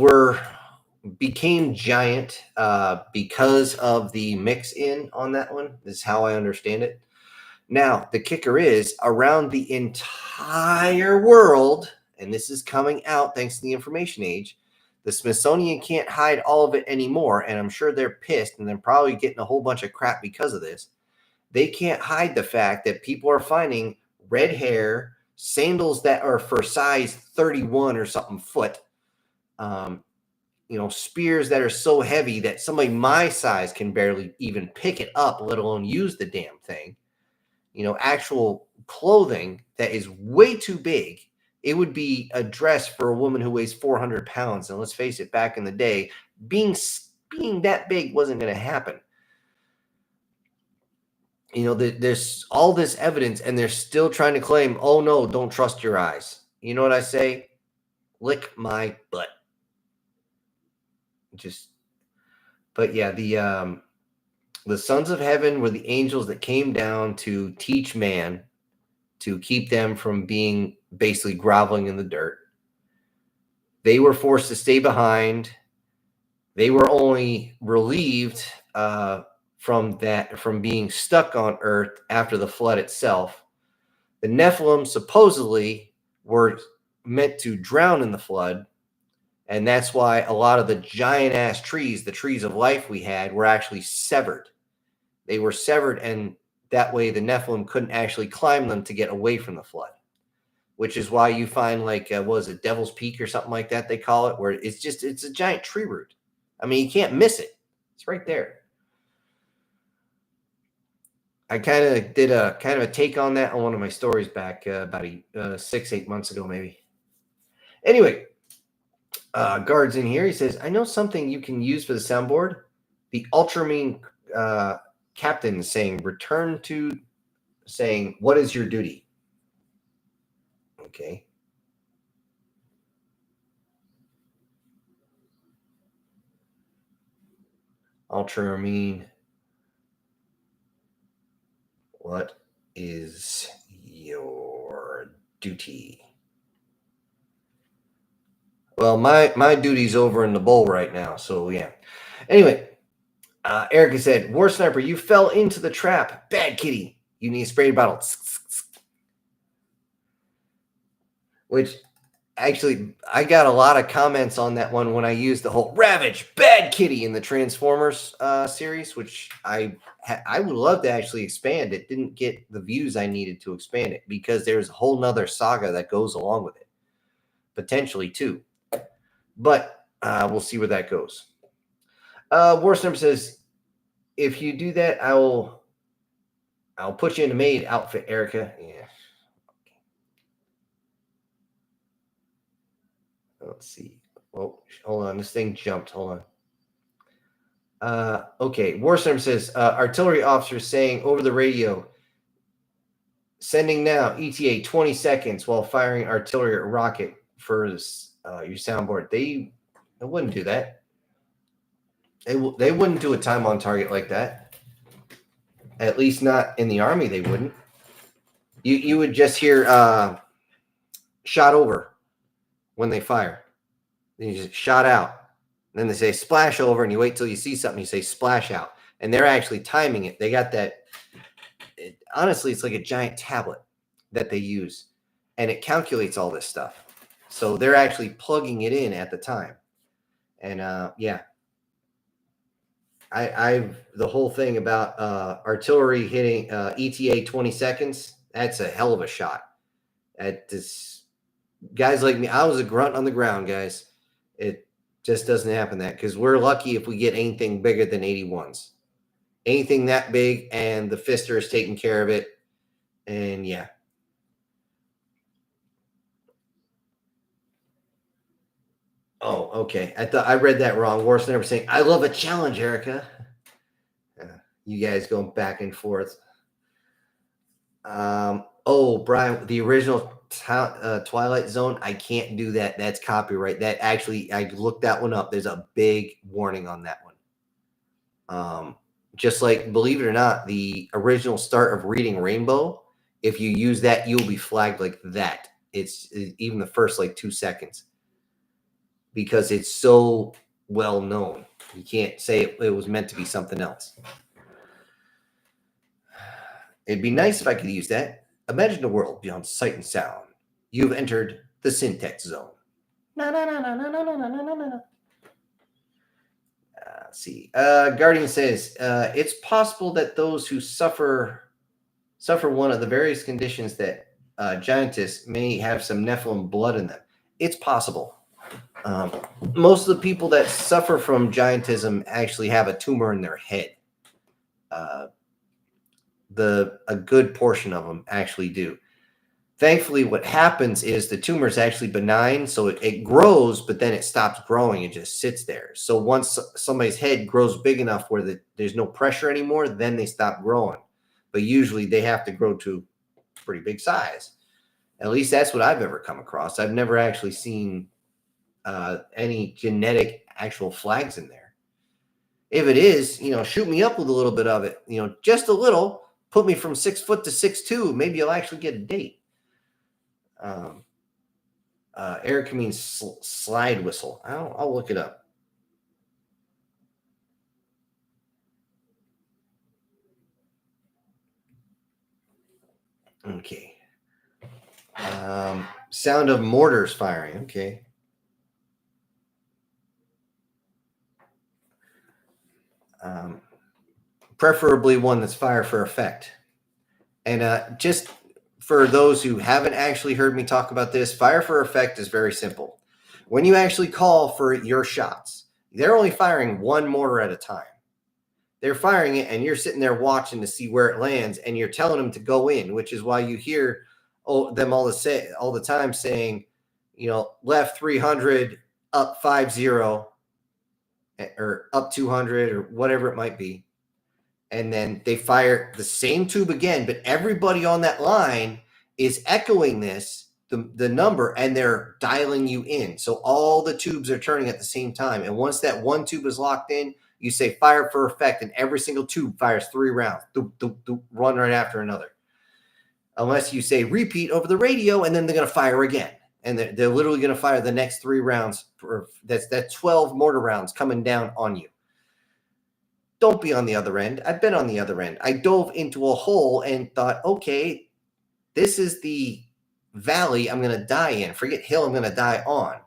became giant because of the mix in on that one. This is how I understand it. Now, the kicker is around the entire world, and this is coming out thanks to the information age, the Smithsonian can't hide all of it anymore, and I'm sure they're pissed, and they're probably getting a whole bunch of crap because of this. They can't hide the fact that people are finding red hair, sandals that are for size 31 or something foot, spears that are so heavy that somebody my size can barely even pick it up, let alone use the damn thing. Actual clothing that is way too big. It would be a dress for a woman who weighs 400 pounds. And let's face it, back in the day, being that big wasn't going to happen. There's all this evidence, and they're still trying to claim, "Oh no, don't trust your eyes." You know what I say? Lick my butt. But yeah, the sons of heaven were the angels that came down to teach man, to keep them from being basically groveling in the dirt. They were forced to stay behind. They were only relieved from being stuck on earth after the flood itself. The Nephilim supposedly were meant to drown in the flood, and that's why a lot of the giant ass trees, the trees of life we had, were actually severed. They were severed, and that way the Nephilim couldn't actually climb them to get away from the flood, which is why you find what was it, Devil's Peak or something like that they call it, where it's a giant tree root. I mean, you can't miss it. It's right there. I kind of did a take on that on one of my stories back about 6-8 months ago, maybe. Anyway, Guard's in here. He says, "I know something you can use for the soundboard. The Ultramarine captain saying, what is your duty?" Okay. Ultramarine, what is your duty? Well, my duty's over in the bowl right now, so yeah. Anyway, Erica said, "War Sniper, you fell into the trap. Bad kitty. You need a spray bottle." Which Actually, I got a lot of comments on that one when I used the whole Ravage Bad Kitty in the Transformers series, which I would love to actually expand. It didn't get the views I needed to expand it because there's a whole nother saga that goes along with it, potentially too. But we'll see where that goes. Warstorm says, if you do that, I'll put you in a maid outfit, Erica. Yeah. Let's see. Oh, hold on. This thing jumped. Hold on. Okay. Warstorm says, artillery officer saying over the radio, sending now ETA 20 seconds while firing artillery rocket for your soundboard. They wouldn't do that. They wouldn't do a time on target like that. At least not in the Army, they wouldn't. You would just hear shot over when they fire. Then you just shot out. Then they say splash over, and you wait till you see something, you say splash out. And they're actually timing it. They got that. Honestly, it's like a giant tablet that they use, and it calculates all this stuff. So they're actually plugging it in at the time. And yeah. I've the whole thing about artillery hitting ETA 20 seconds. That's a hell of a shot. At this, guys like me, I was a grunt on the ground, guys. It just doesn't happen that because we're lucky if we get anything bigger than 81s. Anything that big, and the fister is taking care of it. And yeah. Oh, okay. I thought I read that wrong. War's never saying, I love a challenge, Erica. You guys going back and forth. Oh, Brian, the original Twilight Zone, I can't do that. That's copyright. That actually, I looked that one up. There's a big warning on that one. Just like, believe it or not, the original start of Reading Rainbow, if you use that, you'll be flagged like that. It's even the first like 2 seconds because it's so well known. You can't say it was meant to be something else. It'd be nice if I could use that. Imagine a world beyond sight and sound. You've entered the syntax zone. Let's see. Guardian says, it's possible that those who suffer one of the various conditions that giantess may have some Nephilim blood in them. It's possible. Most of the people that suffer from giantism actually have a tumor in their head. A good portion of them actually do. Thankfully, what happens is the tumor is actually benign, so it grows, but then it stops growing. It just sits there. So once somebody's head grows big enough where there's no pressure anymore, then they stop growing. But usually they have to grow to a pretty big size. At least that's what I've ever come across. I've never actually seen any genetic actual flags in there. If it is, shoot me up with a little bit of it, just a little. Put me from 6 foot to 6'2". Maybe you'll actually get a date. Erica means slide whistle. I'll look it up. Okay. Sound of mortars firing. Okay. Preferably one that's fire for effect. And just for those who haven't actually heard me talk about this, fire for effect is very simple. When you actually call for your shots, they're only firing one mortar at a time. They're firing it, and you're sitting there watching to see where it lands, and you're telling them to go in, which is why you hear them all the time saying, left 300, up 50, or up 200, or whatever it might be. And then they fire the same tube again, but everybody on that line is echoing the number, and they're dialing you in. So all the tubes are turning at the same time. And once that one tube is locked in, you say fire for effect, and every single tube fires 3 rounds, one right after another. Unless you say repeat over the radio, and then they're going to fire again. And they're literally going to fire the next 3 rounds. That's 12 mortar rounds coming down on you. Don't be on the other end. I've been on the other end. I dove into a hole and thought, okay, this is the valley I'm going to die in. Forget hill I'm going to die on.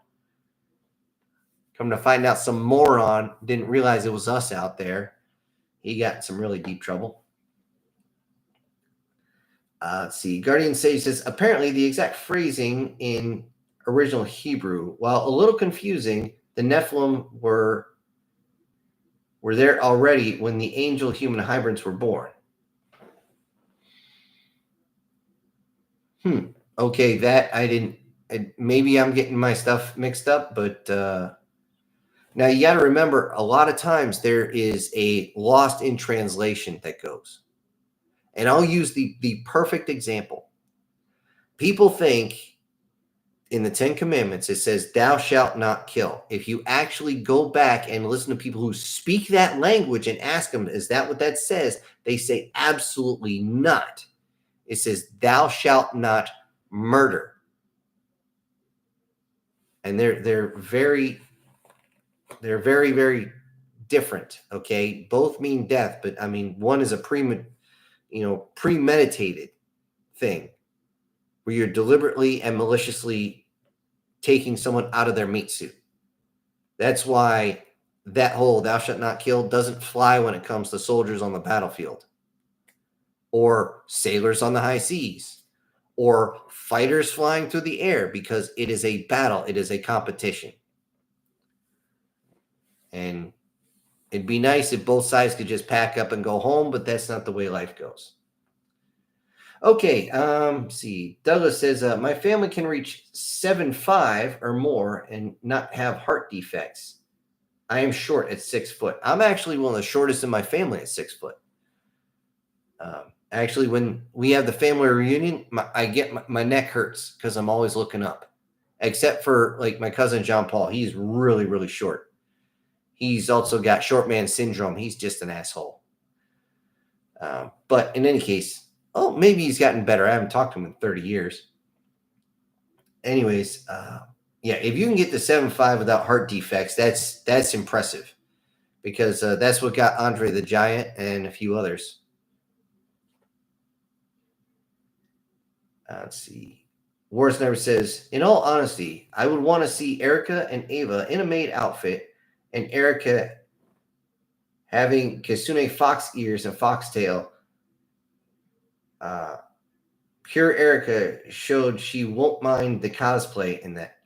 Come to find out, some moron didn't realize it was us out there. He got in some really deep trouble. Let's see. Guardian Sage says, apparently the exact phrasing in original Hebrew, while a little confusing, the Nephilim were there already when the angel human hybrids were born. Okay, that I didn't. Maybe I'm getting my stuff mixed up, but now you got to remember, a lot of times there is a lost in translation that goes. And I'll use the perfect example. People think in the 10 Commandments, it says, thou shalt not kill. If you actually go back and listen to people who speak that language and ask them, is that what that says? They say, absolutely not. It says, thou shalt not murder. And they're very, very different. Okay. Both mean death, but I mean, one is a premeditated thing where you're deliberately and maliciously taking someone out of their meat suit. That's why that whole thou shalt not kill doesn't fly when it comes to soldiers on the battlefield or sailors on the high seas or fighters flying through the air, because it is a battle. It is a competition. And it'd be nice if both sides could just pack up and go home, but that's not the way life goes. Okay, see. Douglas says, my family can reach 7'5" or more and not have heart defects. I am short at 6 foot. I'm actually one of the shortest in my family at 6 foot. Actually, when we have the family reunion, my neck hurts because I'm always looking up. Except for like my cousin John Paul. He's really, really short. He's also got short man syndrome. He's just an asshole. But in any case, maybe he's gotten better. I haven't talked to him in 30 years. Anyways, yeah, if you can get to 7'5" without heart defects, that's impressive, because that's what got Andre the Giant and a few others. Let's see. War Sniper says, in all honesty, I would want to see Erica and Ava in a maid outfit, and Erica having Kitsune fox ears and foxtail. Pure Erica showed she won't mind the cosplay in that.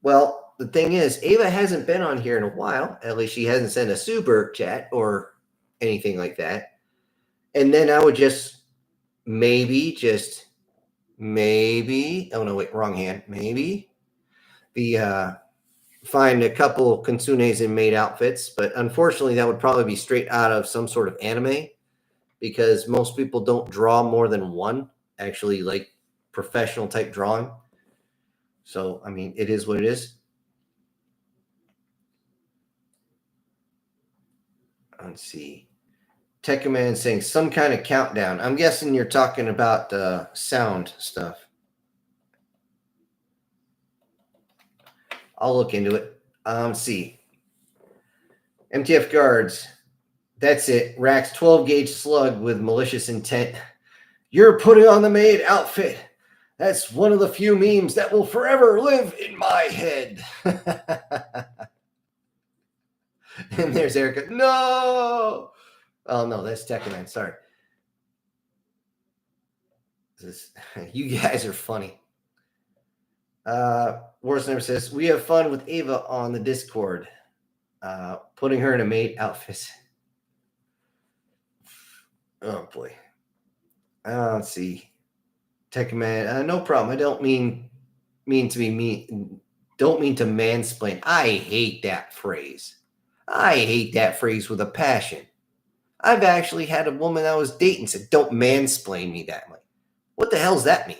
Well, the thing is, Ava hasn't been on here in a while. At least she hasn't sent a super chat or anything like that. And then I would just maybe, oh no, wait, wrong hand. Maybe find a couple Kitsunes in maid outfits. But unfortunately, that would probably be straight out of some sort of anime, because most people don't draw more than one, actually, like professional type drawing. So, I mean, it is what it is. Let's see. Tech Command saying some kind of countdown. I'm guessing you're talking about sound stuff. I'll look into it. Let's see. MTF guards. That's it. Rack's 12-gauge slug with malicious intent. You're putting on the maid outfit. That's one of the few memes that will forever live in my head. And there's Erica. No. Oh, no, that's Tekkaman. Sorry. You guys are funny. War Sniper says, we have fun with Ava on the Discord. Putting her in a maid outfit. Oh, boy. Let's see. Tekkaman, no problem. I don't mean to be mean. Don't mean to mansplain. I hate that phrase. I hate that phrase with a passion. I've actually had a woman I was dating said, don't mansplain me that way. What the hell does that mean?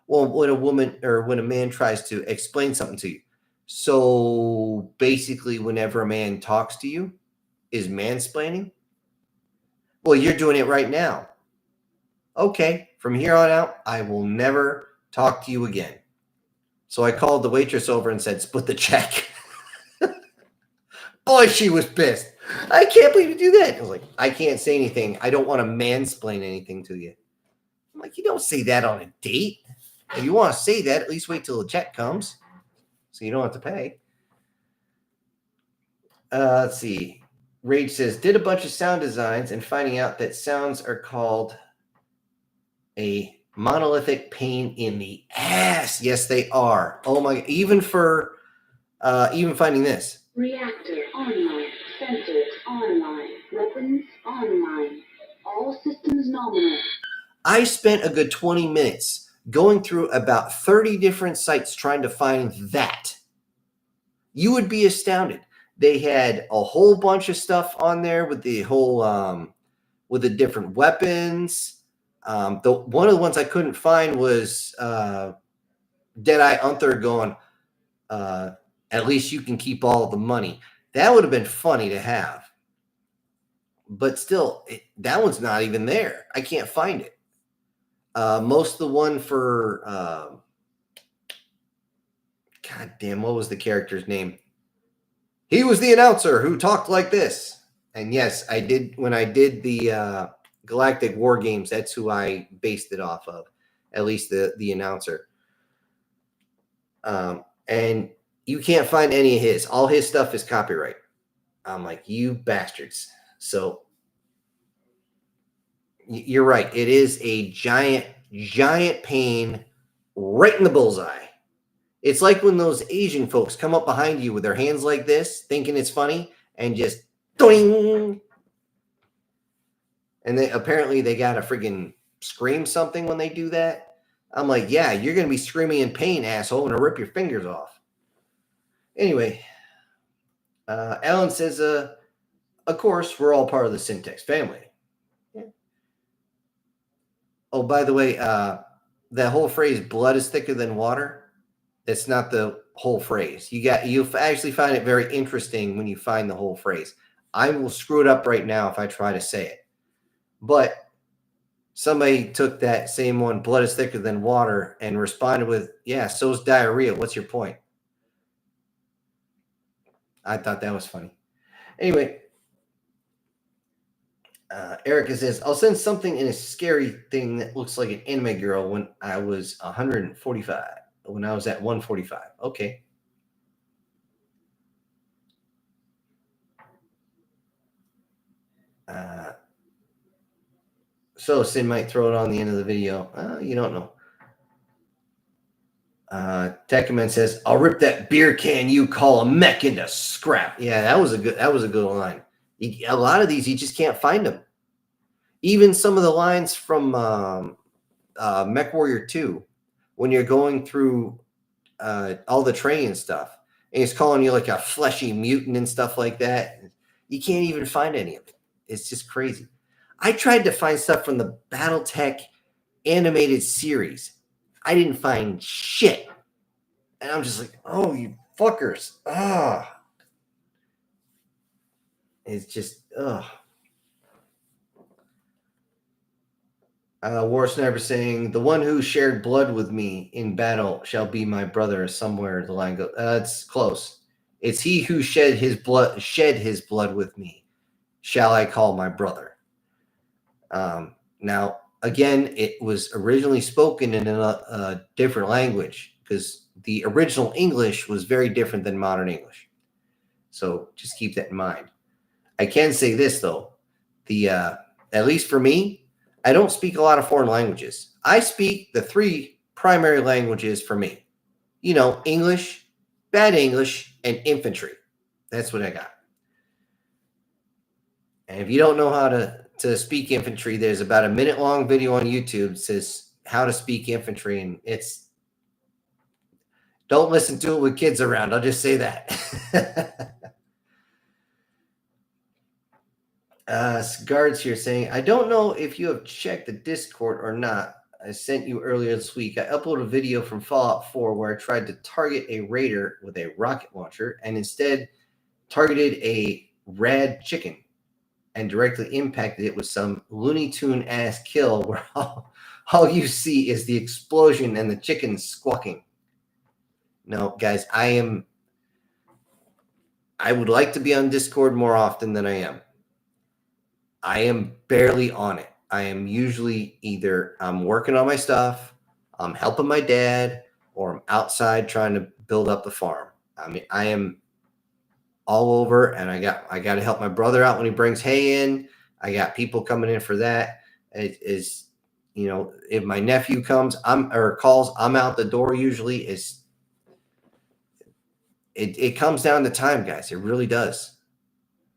Well, when a woman or when a man tries to explain something to you. So basically, whenever a man talks to you, is mansplaining? Well, you're doing it right now. Okay, from here on out, I will never talk to you again. So I called the waitress over and said, split the check. Boy, she was pissed. I can't believe you do that. I was like, I can't say anything. I don't want to mansplain anything to you. I'm like, you don't say that on a date. If you want to say that, at least wait till the check comes so you don't have to pay. Let's see. Rage says, did a bunch of sound designs and finding out that sounds are called a monolithic pain in the ass. Yes, they are. Oh my, even finding this. Reactor online. Sensors online. Weapons online. All systems nominal. I spent a good 20 minutes going through about 30 different sites trying to find that. You would be astounded. They had a whole bunch of stuff on there with the whole with the different weapons. One of the ones I couldn't find was Deadeye Unther going, at least you can keep all of the money. That would have been funny to have. But still, that one's not even there. I can't find it. Most of the one for God damn, what was the character's name? He was the announcer who talked like this. And yes, I did when I did the Galactic War Games, that's who I based it off of. At least the announcer. And you can't find any of his. All his stuff is copyright. I'm like, you bastards. So you're right. It is a giant pain right in the bullseye. It's like when those Asian folks come up behind you with their hands like this, thinking it's funny, and just doing. And they got to friggin' scream something when they do that. I'm like, yeah, you're going to be screaming in pain, asshole, and rip your fingers off. Anyway, Alan says, of course, we're all part of the Syntax family. Yeah. Oh, by the way, that whole phrase, blood is thicker than water, that's not the whole phrase. You'll actually find it very interesting when you find the whole phrase. I will screw it up right now if I try to say it. But somebody took that same one, blood is thicker than water, and responded with, yeah, so is diarrhea. What's your point? I thought that was funny. Anyway, Erica says, I'll send something in a scary thing that looks like an anime girl when I was 145. When I was at 145. Okay. So Sin might throw it on the end of the video. You don't know. Tekkaman says, I'll rip that beer can you call a mech into scrap. Yeah, that was a good line. A lot of these, you just can't find them. Even some of the lines from Mech Warrior 2, when you're going through all the training stuff, and he's calling you like a fleshy mutant and stuff like that. You can't even find any of it. It's just crazy. I tried to find stuff from the BattleTech animated series. I didn't find shit. And I'm just like, oh, you fuckers. It's just, War Sniper saying, the one who shared blood with me in battle shall be my brother. Somewhere the line goes. It's close. It's he who shed his blood with me. Shall I call my brother? Now, again, it was originally spoken in a different language because the original English was very different than modern English. So just keep that in mind. I can say this, though. At least for me, I don't speak a lot of foreign languages. I speak the 3 primary languages for me. You know, English, bad English, and infantry. That's what I got. And if you don't know how to speak infantry, there's about a minute-long video on YouTube that says how to speak infantry, and don't listen to it with kids around. I'll just say that. Guards here saying, I don't know if you have checked the Discord or not. I sent you earlier this week. I uploaded a video from Fallout 4 where I tried to target a raider with a rocket launcher and instead targeted a rad chicken and directly impacted it with some Looney Tune ass kill where all you see is the explosion and the chicken squawking. No, guys, I would like to be on Discord more often than I am. I am barely on it. I am usually either I'm working on my stuff, I'm helping my dad, or I'm outside trying to build up the farm. I mean, I am all over, and I got to help my brother out when he brings hay in. I got people coming in for that. It is, if my nephew comes, calls, I'm out the door usually. It comes down to time, guys. It really does.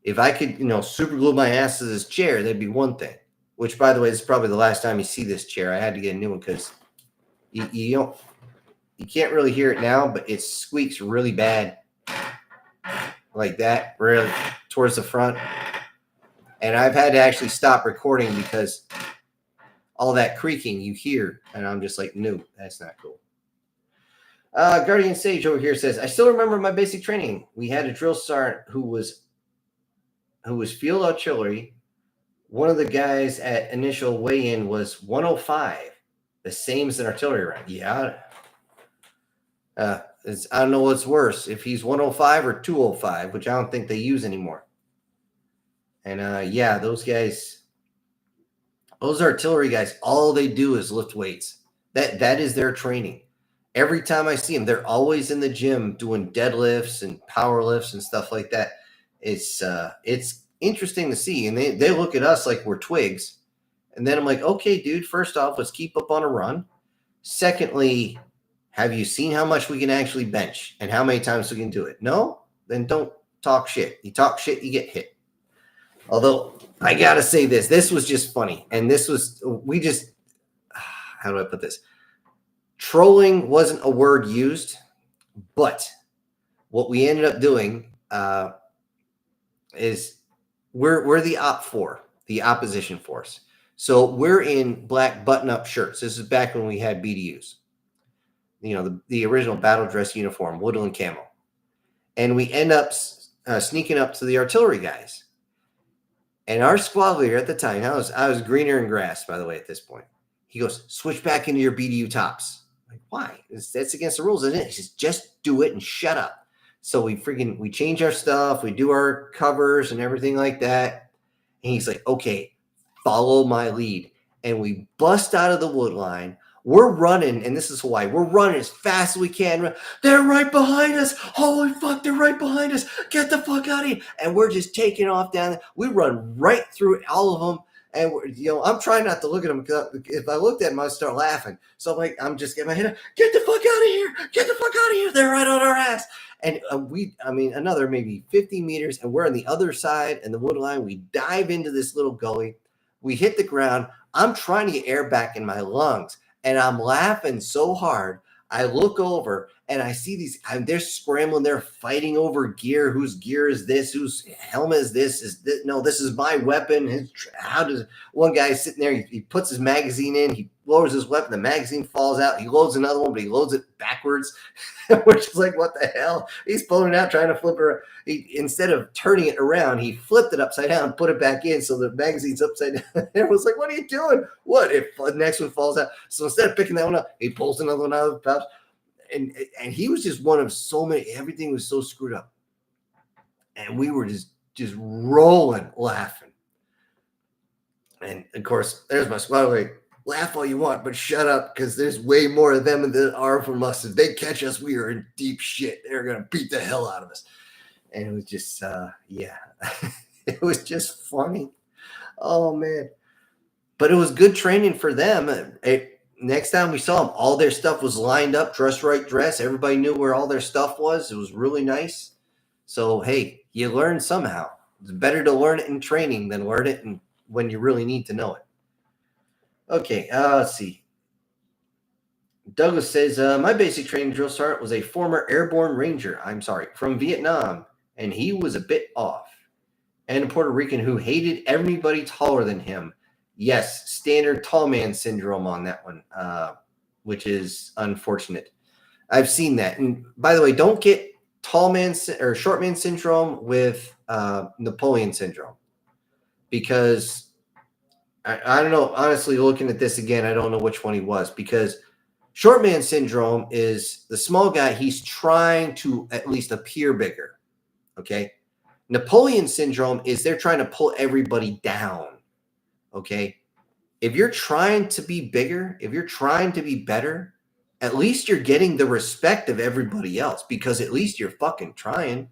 If I could, super glue my ass to this chair, that'd be one thing. Which, by the way, this is probably the last time you see this chair. I had to get a new one because you can't really hear it now, but it squeaks really bad, like that, really towards the front. And I've had to actually stop recording because all that creaking you hear, and I'm just like, no, that's not cool. Guardian Sage over here says, I still remember my basic training. We had a drill sergeant who was field artillery. One of the guys at initial weigh-in was 105, the same as an artillery round. Yeah. I don't know what's worse, if he's 105 or 205, which I don't think they use anymore. And those guys, those artillery guys, all they do is lift weights. That is their training. Every time I see them, they're always in the gym doing deadlifts and power lifts and stuff like that. It's interesting to see. And they look at us like we're twigs. And then I'm like, okay, dude, first off, let's keep up on a run. Secondly, have you seen how much we can actually bench and how many times we can do it? No? Then don't talk shit. You talk shit, you get hit. Although I got to say this was just funny. And how do I put this? Trolling wasn't a word used, but what we ended up doing is we're the the opposition force. So we're in black button-up shirts. This is back when we had BDUs. The original battle dress uniform, woodland camo. And we end up sneaking up to the artillery guys. And our squad leader at the time, I was greener in grass, by the way, at this point. He goes, switch back into your BDU tops. I'm like, why? That's against the rules, isn't it? He says, just do it and shut up. So we change our stuff. We do our covers and everything like that. And he's like, okay, follow my lead. And we bust out of the wood line. We're running, and this is Hawaii. We're running as fast as we can. They're right behind us. Holy fuck, they're right behind us. Get the fuck out of here. And we're just taking off down there. We run right through all of them. And I'm trying not to look at them, because if I looked at them, I'd start laughing. So I'm just getting my head up. Get the fuck out of here. Get the fuck out of here. They're right on our ass. And another maybe 50 meters, and we're on the other side and the wood line. We dive into this little gully. We hit the ground. I'm trying to get air back in my lungs. And I'm laughing so hard. I look over and I see they're scrambling. They're fighting over gear. Whose gear is this? Whose helmet is this? No, this is my weapon. How does one guy sitting there? He puts his magazine in. He lowers his weapon. The magazine falls out. He loads another one, but he loads it backwards. We're just like, what the hell? He's pulling it out, trying to flip it around. Instead of turning it around, he flipped it upside down and put it back in, so the magazine's upside down. Everyone's like, what are you doing? What if the next one falls out? So instead of picking that one up, he pulls another one out of the pouch. And he was just one of so many. Everything was so screwed up. And we were just rolling, laughing. And, of course, there's my squad. Like, laugh all you want, but shut up, because there's way more of them than there are from us. If they catch us, we are in deep shit. They're going to beat the hell out of us. And it was just, it was just funny. Oh, man. But it was good training for them. Next time we saw them, all their stuff was lined up, dress right dress. Everybody knew where all their stuff was. It was really nice. So, hey, you learn somehow. It's better to learn it in training than learn it when you really need to know it. Okay, let's see. Douglas says, my basic training drill sergeant was a former airborne ranger, from Vietnam, and he was a bit off. And a Puerto Rican who hated everybody taller than him. Yes, standard tall man syndrome on that one, which is unfortunate. I've seen that. And by the way, don't get tall man or short man syndrome with Napoleon syndrome, because I don't know. Honestly, looking at this again, I don't know which one he was, because short man syndrome is the small guy. He's trying to at least appear bigger. Okay. Napoleon syndrome is they're trying to pull everybody down. Okay. if you're trying to be bigger, if you're trying to be better, at least you're getting the respect of everybody else because at least you're fucking trying.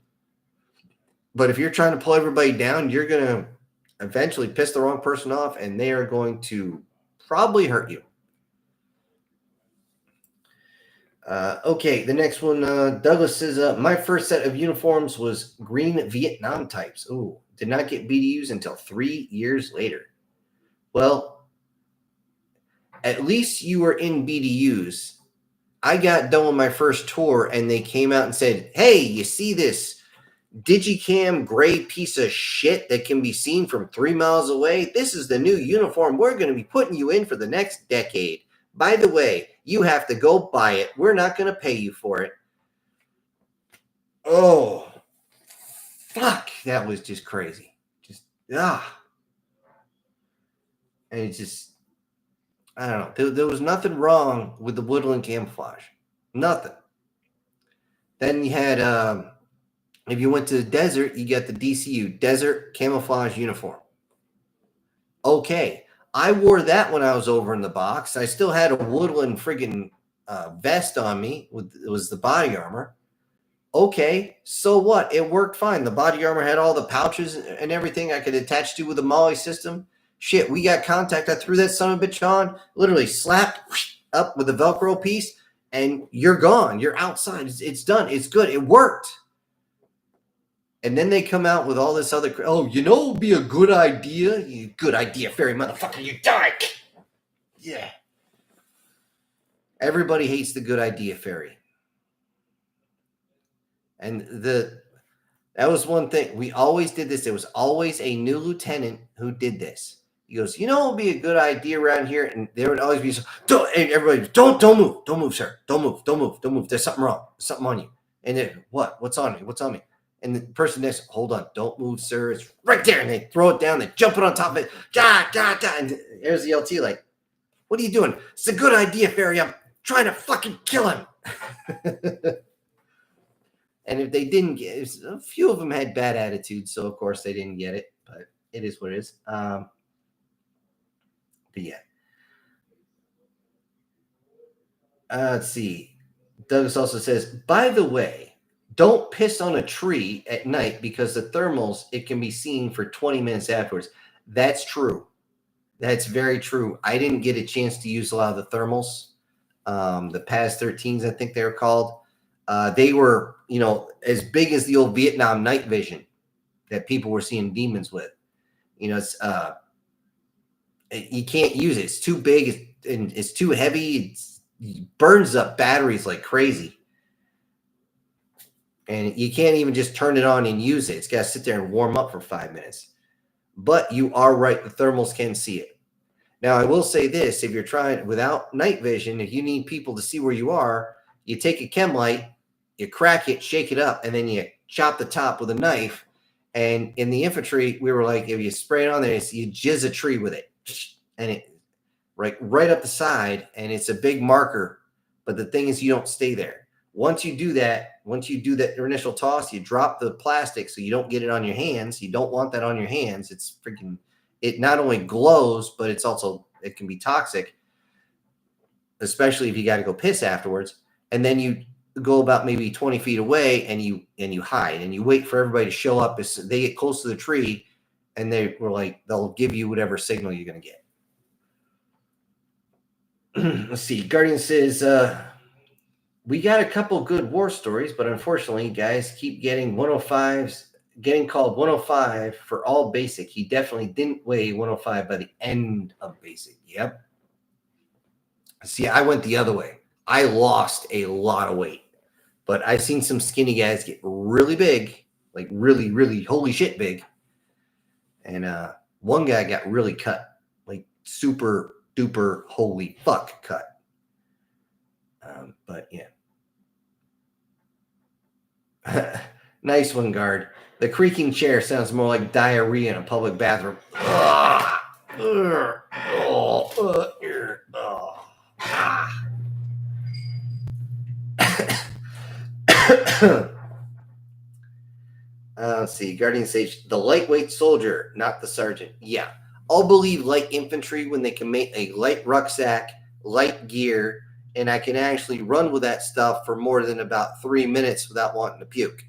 But if you're trying to pull everybody down, you're going to eventually piss the wrong person off and they are going to probably hurt you. Okay, the next one, Douglas says, my first set of uniforms was green Vietnam types. Ooh, did not get BDUs until 3 years later. Well, at least you were in BDUs. I got done with my first tour and they came out and said, hey, you see this Digicam gray piece of shit that can be seen from 3 miles away? This is the new uniform we're going to be putting you in for the next decade. By the way, you have to go buy it. We're not going to pay you for it. Oh, fuck. That was just crazy. Just, And it's just, I don't know. There was nothing wrong with the woodland camouflage. Nothing. Then you had, if you went to the desert, you got the DCU, Desert Camouflage Uniform. Okay. I wore that when I was over in the box. I still had a woodland friggin' vest on me. It was the body armor. Okay, so what? It worked fine. The body armor had all the pouches and everything I could attach to with the MOLLE system. Shit, we got contact. I threw that son of a bitch on, literally slapped up with the Velcro piece, and you're gone. You're outside. It's done. It's good. It worked. And then they come out with all this other, oh, you know, it would be a good idea. You good idea, fairy motherfucker, you die. Yeah. Everybody hates the good idea fairy. And that was one thing. We always did this. There was always a new lieutenant who did this. He goes, you know, it would be a good idea around here. And there would always be, everybody, don't move, sir. Don't move. There's something wrong. There's something on you. And then, what's on me? And the person next, hold on, don't move, sir. It's right there. And they throw it down. They jump it on top of it. And there's the LT like, what are you doing? It's a good idea, fairy. I'm trying to fucking kill him. And if they didn't get it, a few of them had bad attitudes. So, of course, they didn't get it. But it is what it is. But, yeah. Let's see. Douglas also says, by the way, don't piss on a tree at night because the thermals, it can be seen for 20 minutes afterwards. That's true. That's very true. I didn't get a chance to use a lot of the thermals. The PAS 13s, I think they were called. They were, you know, as big as the old Vietnam night vision that people were seeing demons with. You know, it's you can't use it. It's too big and it's too heavy. It burns up batteries like crazy. And you can't even just turn it on and use it. It's got to sit there and warm up for 5 minutes. But you are right. The thermals can see it. Now, I will say this. If you're trying without night vision, if you need people to see where you are, you take a chem light, you crack it, shake it up, and then you chop the top with a knife. And in the infantry, we were like, if you spray it on there, you jizz a tree with it. And it right up the side, and it's a big marker. But the thing is, you don't stay there. Once you do that initial toss, you drop the plastic so you don't get it on your hands. You don't want that on your hands. It's freaking, it not only glows, but it's also, it can be toxic, especially if you got to go piss afterwards. And then you go about maybe 20 feet away and you hide and you wait for everybody to show up as they get close to the tree, and they were like, they'll give you whatever signal you're going to get. Let's see. Guardian says, we got a couple good war stories, but unfortunately, guys keep getting 105s, getting called 105 for all basic. He definitely didn't weigh 105 by the end of basic. Yep. See, I went the other way. I lost a lot of weight, but I've seen some skinny guys get really big, like really, really holy shit big. And one guy got really cut, like super duper holy fuck cut. But yeah. Nice one, guard. The creaking chair sounds more like diarrhea in a public bathroom. Let's see. Guardian Sage, the lightweight soldier, not the sergeant. Yeah. I'll believe light infantry when they can make a light rucksack, light gear, and I can actually run with that stuff for more than about 3 minutes without wanting to puke.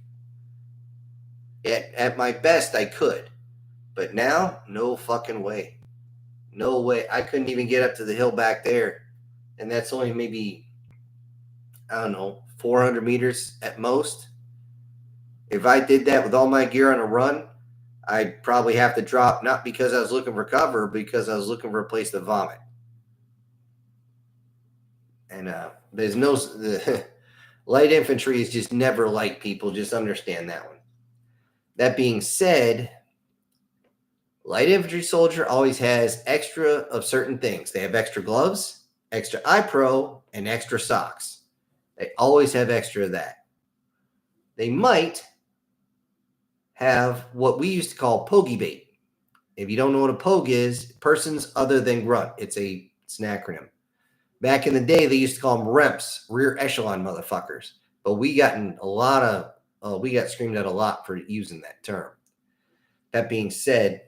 At my best, I could. But now, no fucking way. No way. I couldn't even get up to the hill back there. And that's only maybe, I don't know, 400 meters at most. If I did that with all my gear on a run, I'd probably have to drop, not because I was looking for cover, because I was looking for a place to vomit. And there's no... light infantry is just never light, people. Just understand that one. That being said, light infantry soldier always has extra of certain things. They have extra gloves, extra eye pro, and extra socks. They always have extra of that. They might have what we used to call pogey bait. If you don't know what a pogue is, persons other than grunt. It's an acronym. Back in the day, they used to call them REMPs, rear echelon motherfuckers. But we got screamed at a lot for using that term. That being said,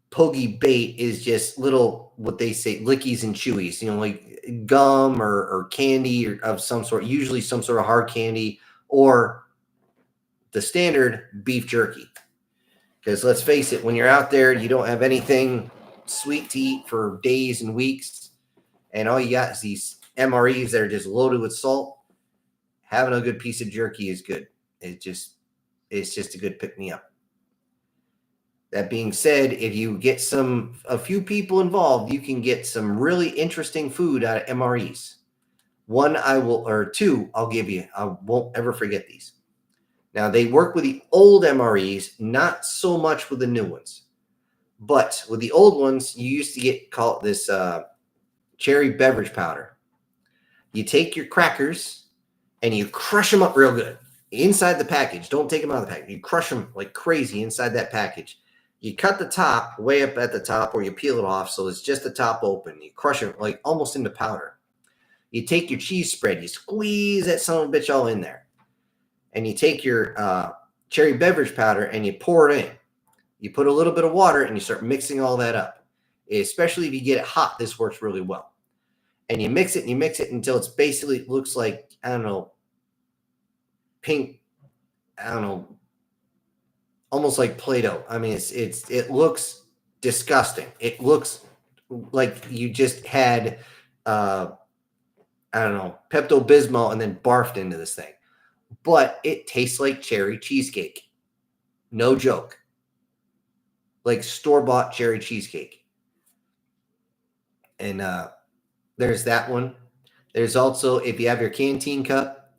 pogey bait is just little, what they say, lickies and chewies, like gum or candy or of some sort, usually some sort of hard candy, or the standard beef jerky. Because let's face it, when you're out there, you don't have anything sweet to eat for days and weeks, and all you got is these MREs that are just loaded with salt. Having a good piece of jerky is good. It's just a good pick-me-up. That being said, if you get a few people involved, you can get some really interesting food out of MREs. Two I'll give you. I won't ever forget these. Now, they work with the old MREs, not so much with the new ones. But with the old ones, you used to get called this cherry beverage powder. You take your crackers and you crush them up real good inside the package. Don't take them out of the package. You crush them like crazy inside that package. You cut the top way up at the top, or you peel it off so it's just the top open. You crush it like almost into powder. You take your cheese spread. You squeeze that son of a bitch all in there. And you take your cherry beverage powder and you pour it in. You put a little bit of water and you start mixing all that up. Especially if you get it hot, this works really well. And you mix it until it's basically looks like, I don't know, pink, I don't know, almost like Play-Doh. I mean, it looks disgusting. It looks like you just had, I don't know, Pepto-Bismol and then barfed into this thing. But it tastes like cherry cheesecake. No joke. Like store-bought cherry cheesecake. And there's that one. There's also, if you have your canteen cup,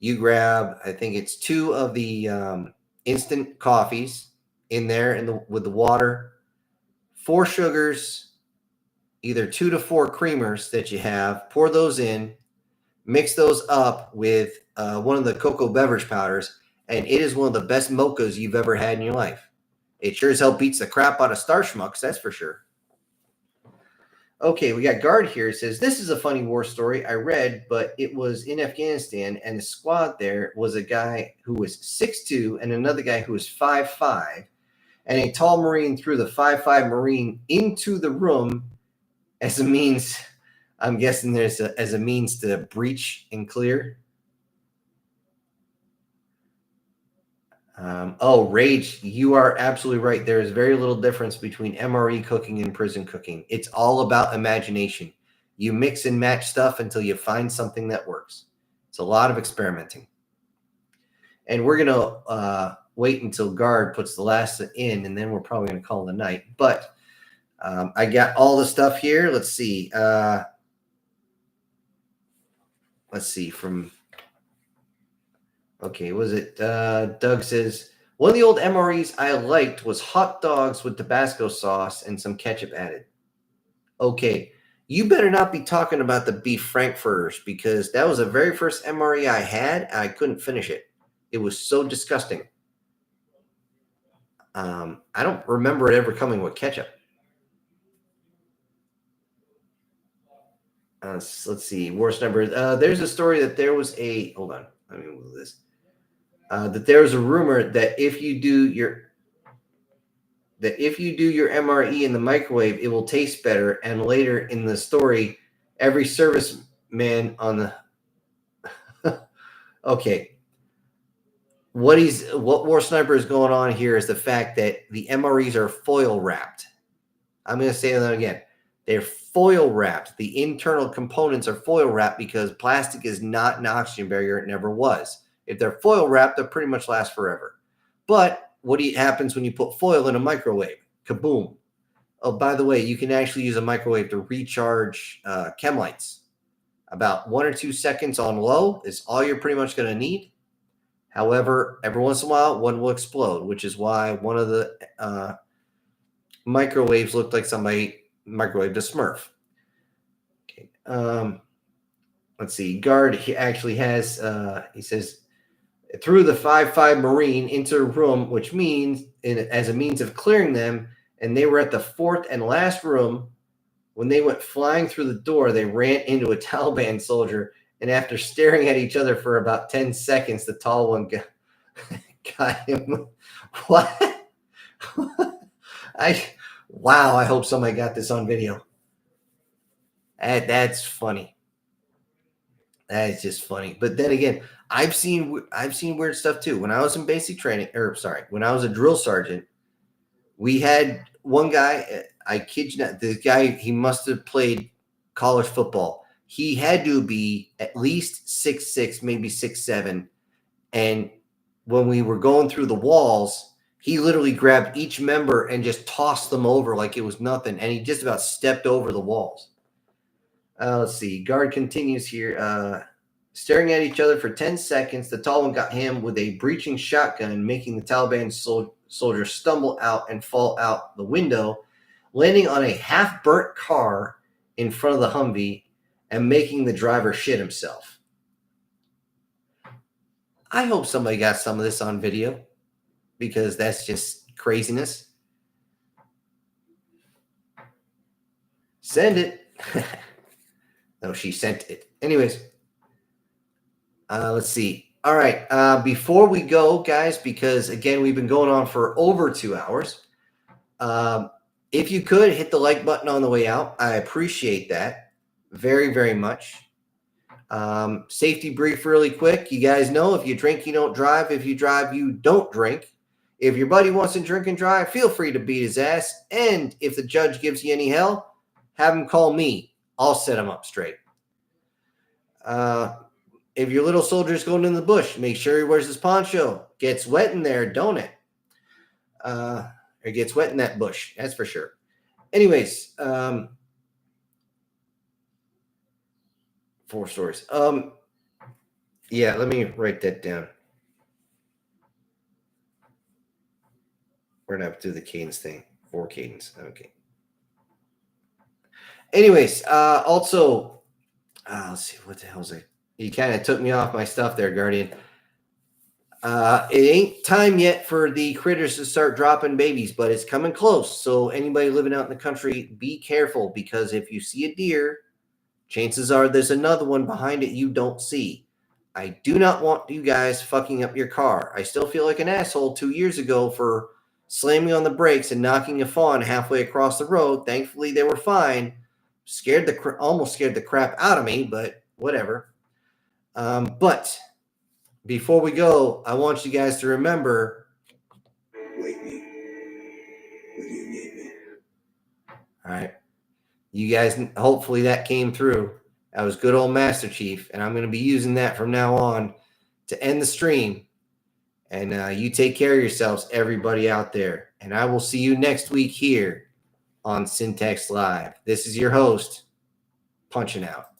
you grab, I think it's 2 of the instant coffees in there with the water, 4 sugars, either 2 to 4 creamers that you have. Pour those in, mix those up with one of the cocoa beverage powders, and it is one of the best mochas you've ever had in your life. It sure as hell beats the crap out of Star Schmucks, that's for sure. Okay, we got Guard here. It says, this is a funny war story I read, but it was in Afghanistan, and the squad there was a guy who was 6'2", and another guy who was 5'5", and a tall Marine threw the 5'5" Marine into the room as a means, I'm guessing as a means to breach and clear. Rage, you are absolutely right. There is very little difference between MRE cooking and prison cooking. It's all about imagination. You mix and match stuff until you find something that works. It's a lot of experimenting. And we're going to wait until Guard puts the last in, and then we're probably going to call it a night. But I got all the stuff here. Let's see. Okay, was it Doug says, one of the old MREs I liked was hot dogs with Tabasco sauce and some ketchup added. Okay, you better not be talking about the beef frankfurters, because that was the very first MRE I had. I couldn't finish it. It was so disgusting. I don't remember it ever coming with ketchup. Let's see. Worst numbers. There's a story that there was a... Hold on. Let me move this. That there was a rumor that if you do that if you do your MRE in the microwave, it will taste better. And later in the story, every serviceman on the okay. What War Sniper is going on here is the fact that the MREs are foil wrapped. I'm going to say that again. They're foil wrapped. The internal components are foil wrapped because plastic is not an oxygen barrier. It never was. If they're foil wrapped, they'll pretty much last forever. But what happens when you put foil in a microwave? Kaboom. Oh, by the way, you can actually use a microwave to recharge chem lights. About 1 or 2 seconds on low is all you're pretty much going to need. However, every once in a while, one will explode, which is why one of the microwaves looked like somebody microwaved a Smurf. Okay. Let's see. Guard, he actually has, he says, threw the 5.5 Marine into a room, which means, as a means of clearing them, and they were at the fourth and last room. When they went flying through the door, they ran into a Taliban soldier, and after staring at each other for about 10 seconds, the tall one got him. What? Wow, I hope somebody got this on video. That's funny. That is just funny. But then again, I've seen weird stuff too. When I was in basic training, when I was a drill sergeant, we had one guy, I kid you not, this guy, he must have played college football. He had to be at least 6'6", maybe 6'7". And when we were going through the walls, he literally grabbed each member and just tossed them over like it was nothing. And he just about stepped over the walls. Let's see. Guard continues here. Staring at each other for 10 seconds, the tall one got him with a breaching shotgun, making the Taliban soldier stumble out and fall out the window, landing on a half-burnt car in front of the Humvee and making the driver shit himself. I hope somebody got some of this on video because that's just craziness. Send it. No, she sent it. Anyways, let's see. All right. Before we go, guys, because, again, we've been going on for over 2 hours. If you could, hit the like button on the way out. I appreciate that very, very much. Safety brief really quick. You guys know if you drink, you don't drive. If you drive, you don't drink. If your buddy wants to drink and drive, feel free to beat his ass. And if the judge gives you any hell, have him call me. I'll set him up straight. If your little soldier's going in the bush, make sure he wears his poncho. Gets wet in there, don't it? Or gets wet in that bush, that's for sure. Anyways, 4 stories. Yeah, let me write that down. We're gonna have to do the cadence thing. 4 cadence. Okay. Anyways, also, let's see, what the hell is it? You kind of took me off my stuff there, Guardian. It ain't time yet for the critters to start dropping babies, but it's coming close. So anybody living out in the country, be careful, because if you see a deer, chances are there's another one behind it you don't see. I do not want you guys fucking up your car. I still feel like an asshole 2 years ago for slamming on the brakes and knocking a fawn halfway across the road. Thankfully, they were fine. Almost scared the crap out of me, but whatever. But before we go, I want you guys to remember. Wake me when you need me. All right. You guys, hopefully that came through. That was good old Master Chief, and I'm going to be using that from now on to end the stream. And you take care of yourselves, everybody out there. And I will see you next week here on Syntax Live. This is your host, punching out.